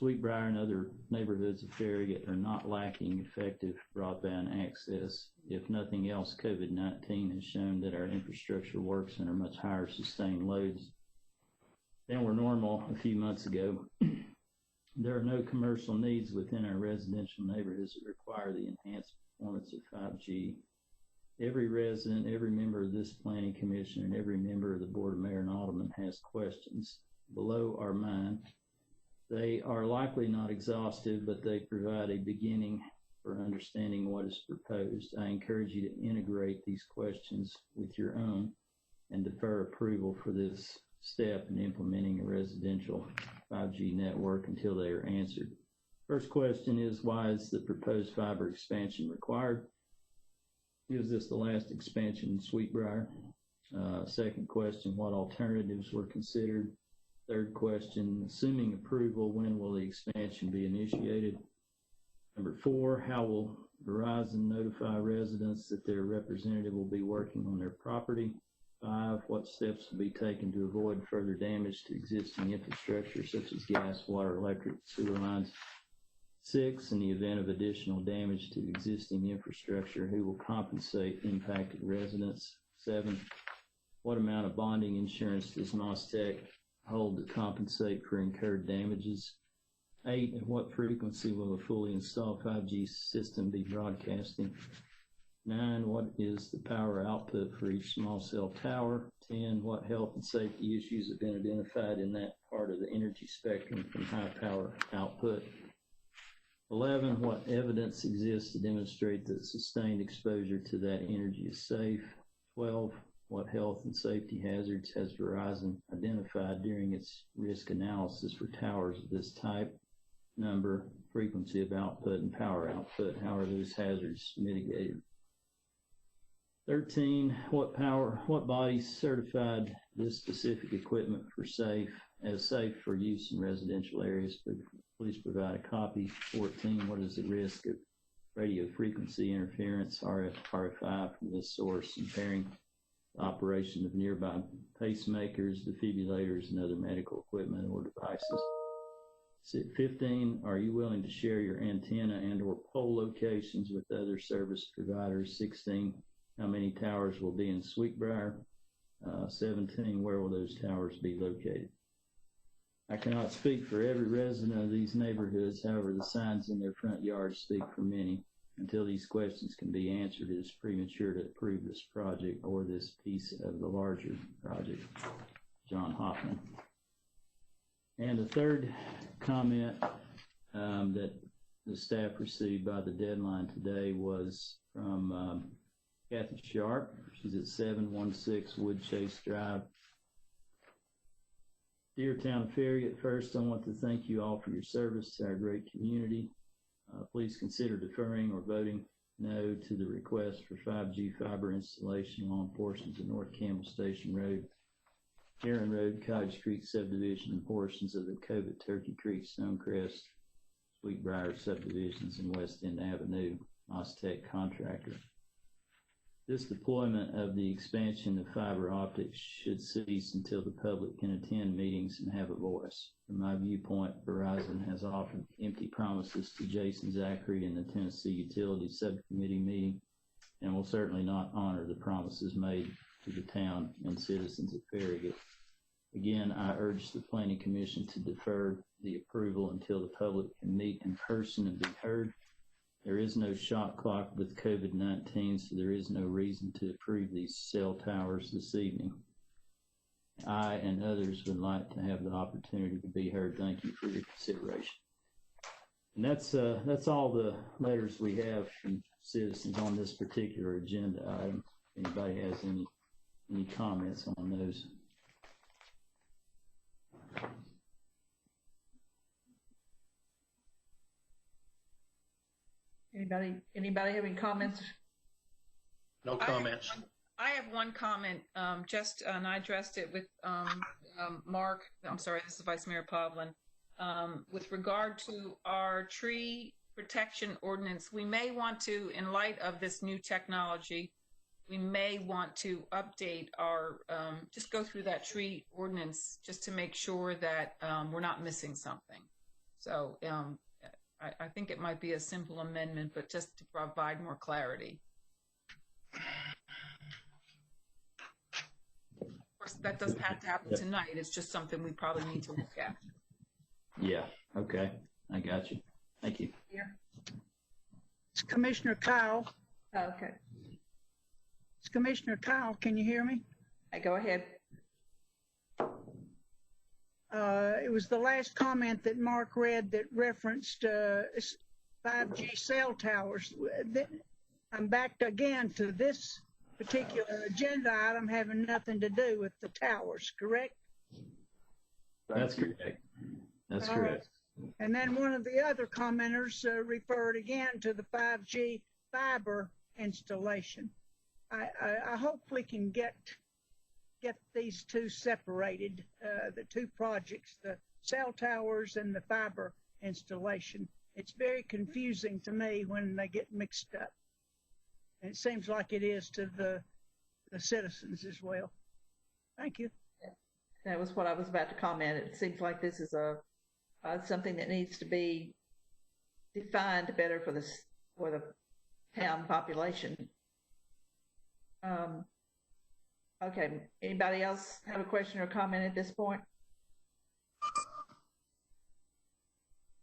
Sweetbriar and other neighborhoods of Farragut are not lacking effective broadband access. If nothing else, COVID-19 has shown that our infrastructure works under much higher sustained loads than were normal a few months ago. There are no commercial needs within our residential neighborhoods that require the enhanced performance of 5G. Every resident, every member of this planning commission, and every member of the Board of Mayor and Aldermen has questions below our mind. They are likely not exhaustive, but they provide a beginning for understanding what is proposed. I encourage you to integrate these questions with your own and defer approval for this step in implementing a residential 5G network until they are answered. First question is, why is the proposed fiber expansion required? Is this the last expansion in Sweetbriar? Second question, what alternatives were considered? Third question, assuming approval, when will the expansion be initiated? Number 4, how will Verizon notify residents that their representative will be working on their property? 5, what steps will be taken to avoid further damage to existing infrastructure such as gas, water, electric, sewer lines? 6, in the event of additional damage to existing infrastructure, who will compensate impacted residents? 7, what amount of bonding insurance does MasTec hold to compensate for incurred damages? 8, at what frequency will a fully installed 5G system be broadcasting? 9, what is the power output for each small cell tower? 10, what health and safety issues have been identified in that part of the energy spectrum from high power output? 11, what evidence exists to demonstrate that sustained exposure to that energy is safe? 12, what health and safety hazards has Verizon identified during its risk analysis for towers of this type? Number, frequency of output, and power output. How are those hazards mitigated? 13, what body certified this specific equipment as safe for use in residential areas? Please provide a copy. 14, what is the risk of radio frequency interference, RF, RFI, from this source impairing the operation of nearby pacemakers, defibrillators, and other medical equipment or devices? 15, are you willing to share your antenna and or pole locations with other service providers? 16, how many towers will be in Sweetbriar? 17, where will those towers be located? I cannot speak for every resident of these neighborhoods. However, the signs in their front yards speak for many. Until these questions can be answered, it is premature to approve this project or this piece of the larger project. John Hoffman. And the third comment that the staff received by the deadline today was from Kathy Sharp. She's at 716 Woodchase Drive. Dear Town of Farragut, first I want to thank you all for your service to our great community. Please consider deferring or voting no to the request for 5G fiber installation along portions of North Campbell Station Road, Heron Road, Cottage Creek subdivision, and portions of the Covett, Turkey Creek, Stonecrest, Sweetbriar subdivisions, and West End Avenue. MasTec contractor. This deployment of the expansion of fiber optics should cease until the public can attend meetings and have a voice. From my viewpoint, Verizon has offered empty promises to Jason Zachary in the Tennessee Utilities Subcommittee meeting and will certainly not honor the promises made to the town and citizens of Farragut. Again, I urge the Planning Commission to defer the approval until the public can meet in person and be heard. There is no shot clock with COVID-19, so there is no reason to approve these cell towers this evening. I and others would like to have the opportunity to be heard. Thank you for your consideration. And that's all the letters we have from citizens on this particular agenda item. If anybody has any comments on those. Anybody have any comments? No comments. I have one comment, and I addressed it with Mark. I'm sorry, this is Vice Mayor Pavlin. With regard to our tree protection ordinance, we may want to, in light of this new technology, we may want to update our, just go through that tree ordinance just to make sure that we're not missing something. So I think it might be a simple amendment, but just to provide more clarity. Of course, that doesn't have to happen tonight. It's just something we probably need to look at. Yeah, okay. I got you. Thank you. It's Commissioner Kyle. Okay. It's Commissioner Kyle. Can you hear me? Go ahead. It was the last comment that Mark read that referenced 5G cell towers. I'm back again to this particular agenda item having nothing to do with the towers, correct? That's correct. That's correct. And then one of the other commenters referred again to the 5G fiber installation. I hope we can get get these two separated, the two projects, the cell towers and the fiber installation. It's very confusing to me when they get mixed up. And it seems like it is to the citizens as well. Thank you. That was what I was about to comment. It seems like this is something that needs to be defined better for the town population. Okay, anybody else have a question or comment at this point?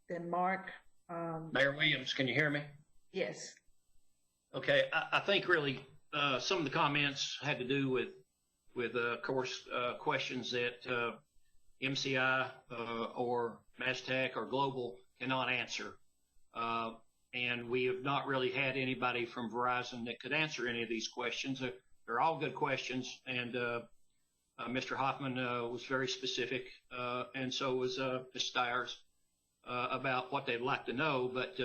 Then Mark. Mayor Williams, can you hear me? Yes. Okay, I think really some of the comments had to do with of course, questions that MCI or MasTec or Global cannot answer. And we have not really had anybody from Verizon that could answer any of these questions. They're all good questions, and Mr. Hoffman was very specific, and so was Ms. Stiers about what they'd like to know. But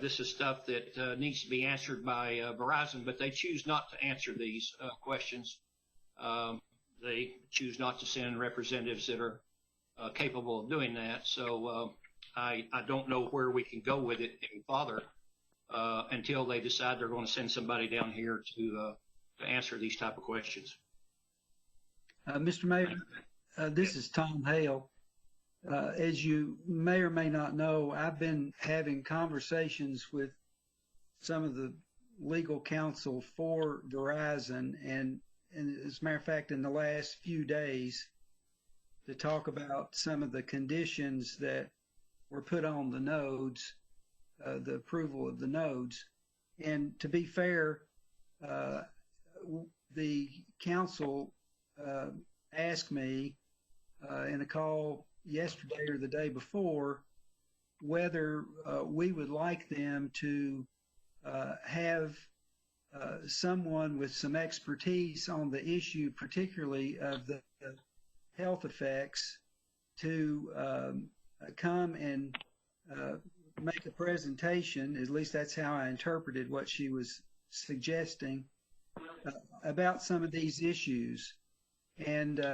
this is stuff that needs to be answered by Verizon, but they choose not to answer these questions. They choose not to send representatives that are capable of doing that. So I don't know where we can go with it any farther until they decide they're going to send somebody down here to answer these type of questions. Mr. Mayor, this is Tom Hale. As you may or may not know, I've been having conversations with some of the legal counsel for Verizon, and as a matter of fact, in the last few days, to talk about some of the conditions that were put on the nodes, the approval of the nodes. And to be fair, the council asked me in a call yesterday or the day before whether we would like them to have someone with some expertise on the issue, particularly of the health effects, to come and make a presentation, at least that's how I interpreted what she was suggesting, about some of these issues. And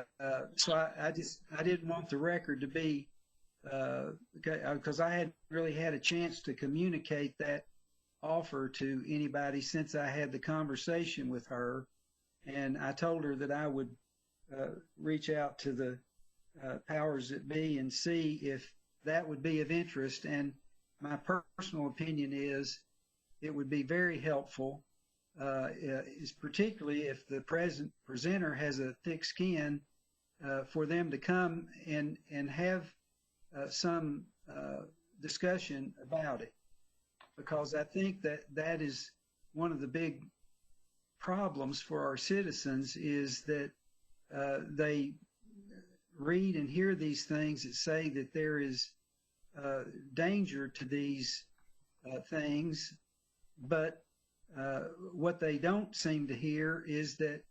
so I didn't want the record to be, because I hadn't really had a chance to communicate that offer to anybody since I had the conversation with her. And I told her that I would reach out to the powers that be and see if that would be of interest. And my personal opinion is it would be very helpful, is particularly if the presenter has a thick skin, for them to come and have some discussion about it. Because I think that is one of the big problems for our citizens, is that they read and hear these things that say that there is danger to these things, but what they don't seem to hear is that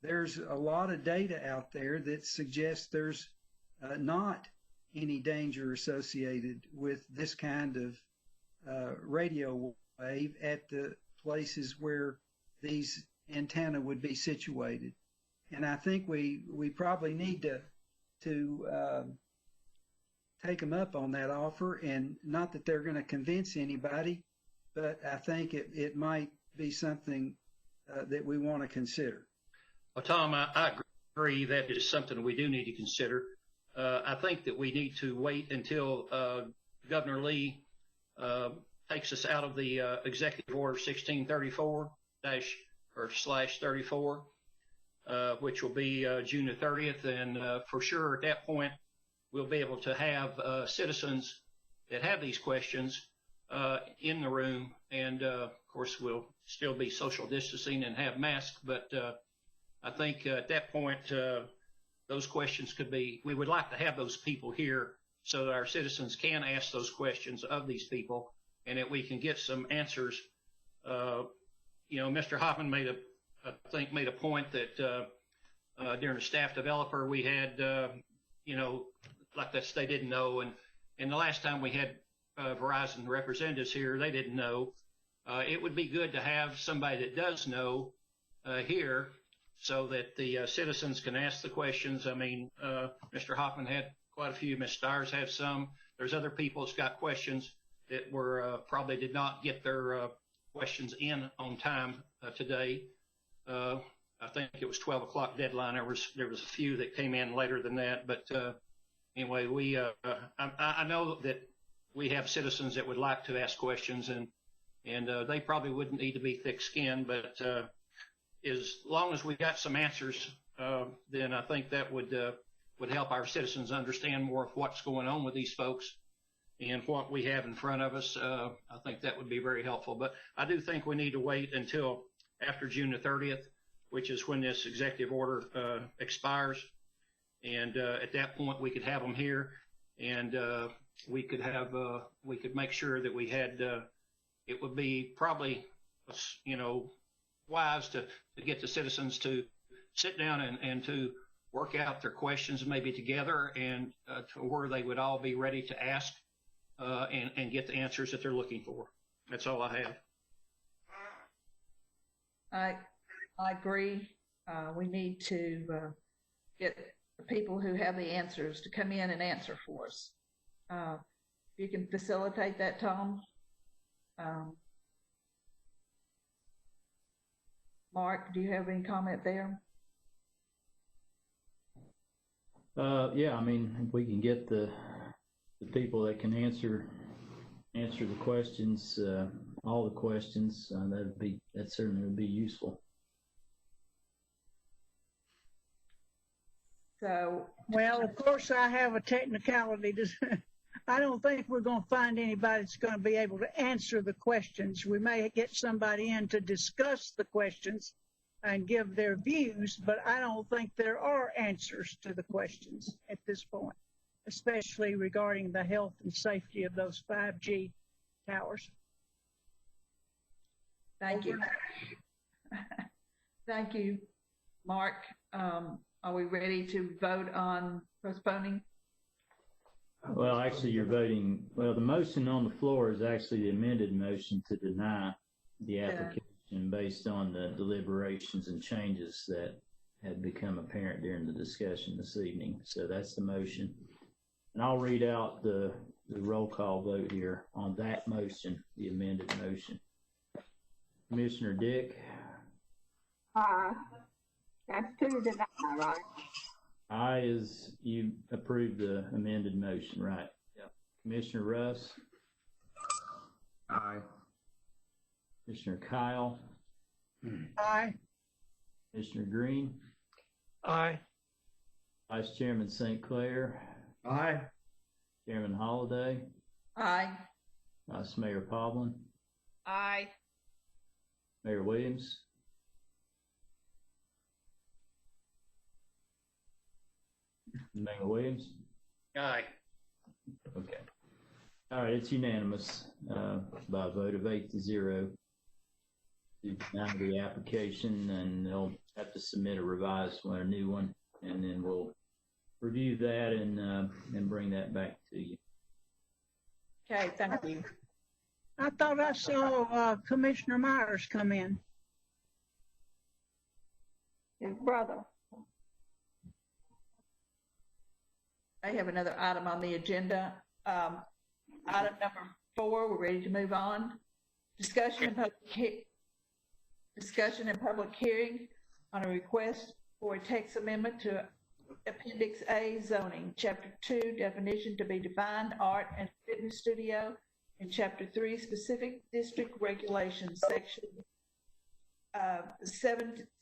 there's a lot of data out there that suggests there's not any danger associated with this kind of radio wave at the places where these antenna would be situated. And I think we probably need to take them up on that offer, and not that they're going to convince anybody, but I think it might be something that we want to consider. Well, Tom, I agree that is something we do need to consider. I think that we need to wait until Governor Lee takes us out of the Executive Order 1634/34, which will be June the 30th. And for sure, at that point, we'll be able to have citizens that have these questions in the room. And of course, we'll still be social distancing and have masks. But I think at that point, those questions could be, we would like to have those people here so that our citizens can ask those questions of these people, and that we can get some answers. Mr. Hoffman made a point that during the staff developer we had, like this, they didn't know. And the last time we had Verizon representatives here, they didn't know. It would be good to have somebody that does know here so that the citizens can ask the questions. I mean, Mr. Hoffman had quite a few. Ms. Stires have some. There's other people that's got questions that were probably did not get their questions in on time today. I think it was 12 o'clock deadline. There was a few that came in later than that, but anyway, we I know that we have citizens that would like to ask questions, and they probably wouldn't need to be thick-skinned, but as long as we got some answers, then I think that would help our citizens understand more of what's going on with these folks and what we have in front of us. I think that would be very helpful. But I do think we need to wait until after June the 30th, which is when this executive order expires. And at that point, we could have them here, and we could make sure that we had. It would be probably, wise to get the citizens to sit down and to work out their questions maybe together, and to where they would all be ready to ask and get the answers that they're looking for. That's all I have. I agree. We need to get the people who have the answers to come in and answer for us. You can facilitate that, Tom. Mark, do you have any comment there? Yeah, I mean, if we can get the people that can answer the questions, all the questions, that certainly would be useful. So, well, of course, I have a technicality. I don't think we're going to find anybody that's going to be able to answer the questions. We may get somebody in to discuss the questions and give their views, but I don't think there are answers to the questions at this point, especially regarding the health and safety of those 5G towers. Thank you. Thank you, Mark. Are we ready to vote on postponing? Well, actually, you're voting. Well, the motion on the floor is actually the amended motion to deny the application based on the deliberations and changes that had become apparent during the discussion this evening. So that's the motion. And I'll read out the roll call vote here on that motion, the amended motion. Commissioner Dick? That's to deny, right? Aye is you approve the amended motion, right? Yep. Commissioner Russ? Aye. Commissioner Kyle? Aye. Commissioner Green? Aye. Vice Chairman St. Clair? Aye. Chairman Holliday? Aye. Vice Mayor Pavlin? Aye. Mayor Williams? Mayor Williams? Aye. Okay. All right, it's unanimous by a vote of 8-0 to deny the application, and they'll have to submit a revised one, a new one, and then we'll review that and bring that back to you. Okay, thank you. I thought I saw Commissioner Myers come in. His brother. I have another item on the agenda. Item number 4, we're ready to move on. Discussion and public hearing on a request for a text amendment to Appendix A zoning, Chapter 2, definition to be defined, art and fitness studio, and Chapter 3, specific district regulations, Section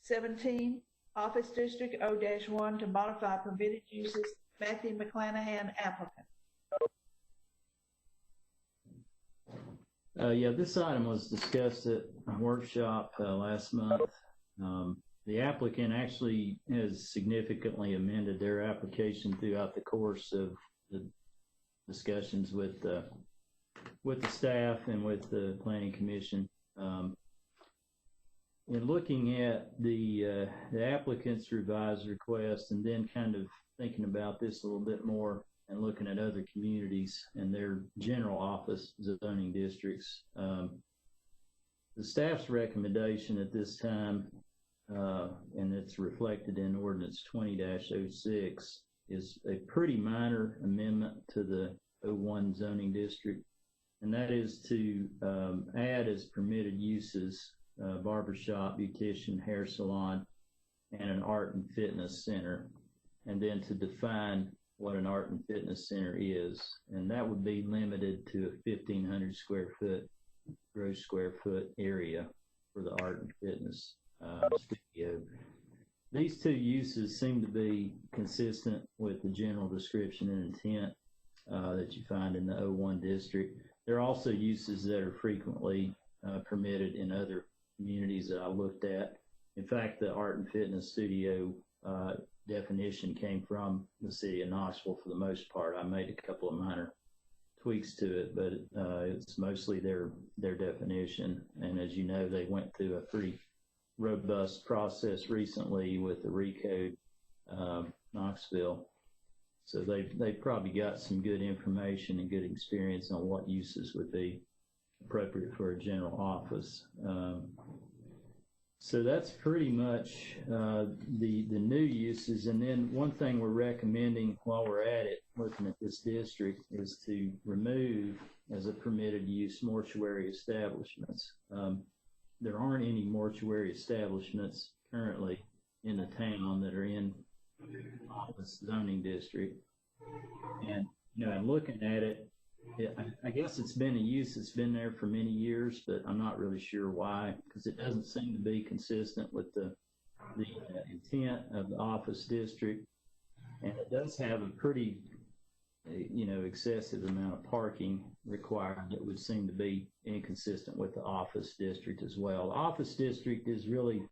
17, Office District O-1 to modify permitted uses. Matthew McClanahan, applicant. Yeah, this item was discussed at a workshop last month. The applicant actually has significantly amended their application throughout the course of the discussions with the staff and with the Planning Commission. In looking at the applicant's revised request and then kind of thinking about this a little bit more and looking at other communities and their general office zoning districts, the staff's recommendation at this time and it's reflected in ordinance 20-06, is a pretty minor amendment to the 01 zoning district, and that is to add as permitted uses barbershop, beautician, hair salon, and an art and fitness center, and then to define what an art and fitness center is, and that would be limited to a 1,500 gross square foot area for the art and fitness studio. These two uses seem to be consistent with the general description and intent that you find in the 01 district. There are also uses that are frequently permitted in other communities that I looked at. In fact, the art and fitness studio definition came from the city of Knoxville for the most part. I made a couple of minor tweaks to it, but it's mostly their definition. And as you know, they went through a pretty robust process recently with the Recode Knoxville. So they've probably got some good information and good experience on what uses would be appropriate for a general office. So that's pretty much the new uses. And then one thing we're recommending while we're at it, looking at this district, is to remove as a permitted use mortuary establishments. There aren't any mortuary establishments currently in the town that are in office zoning district. And, you know, and looking at it, I guess it's been a use that's been there for many years, but I'm not really sure why, because it doesn't seem to be consistent with the intent of the office district. And it does have a pretty, you know, excessive amount of parking required that would seem to be inconsistent with the office district as well. The office district is really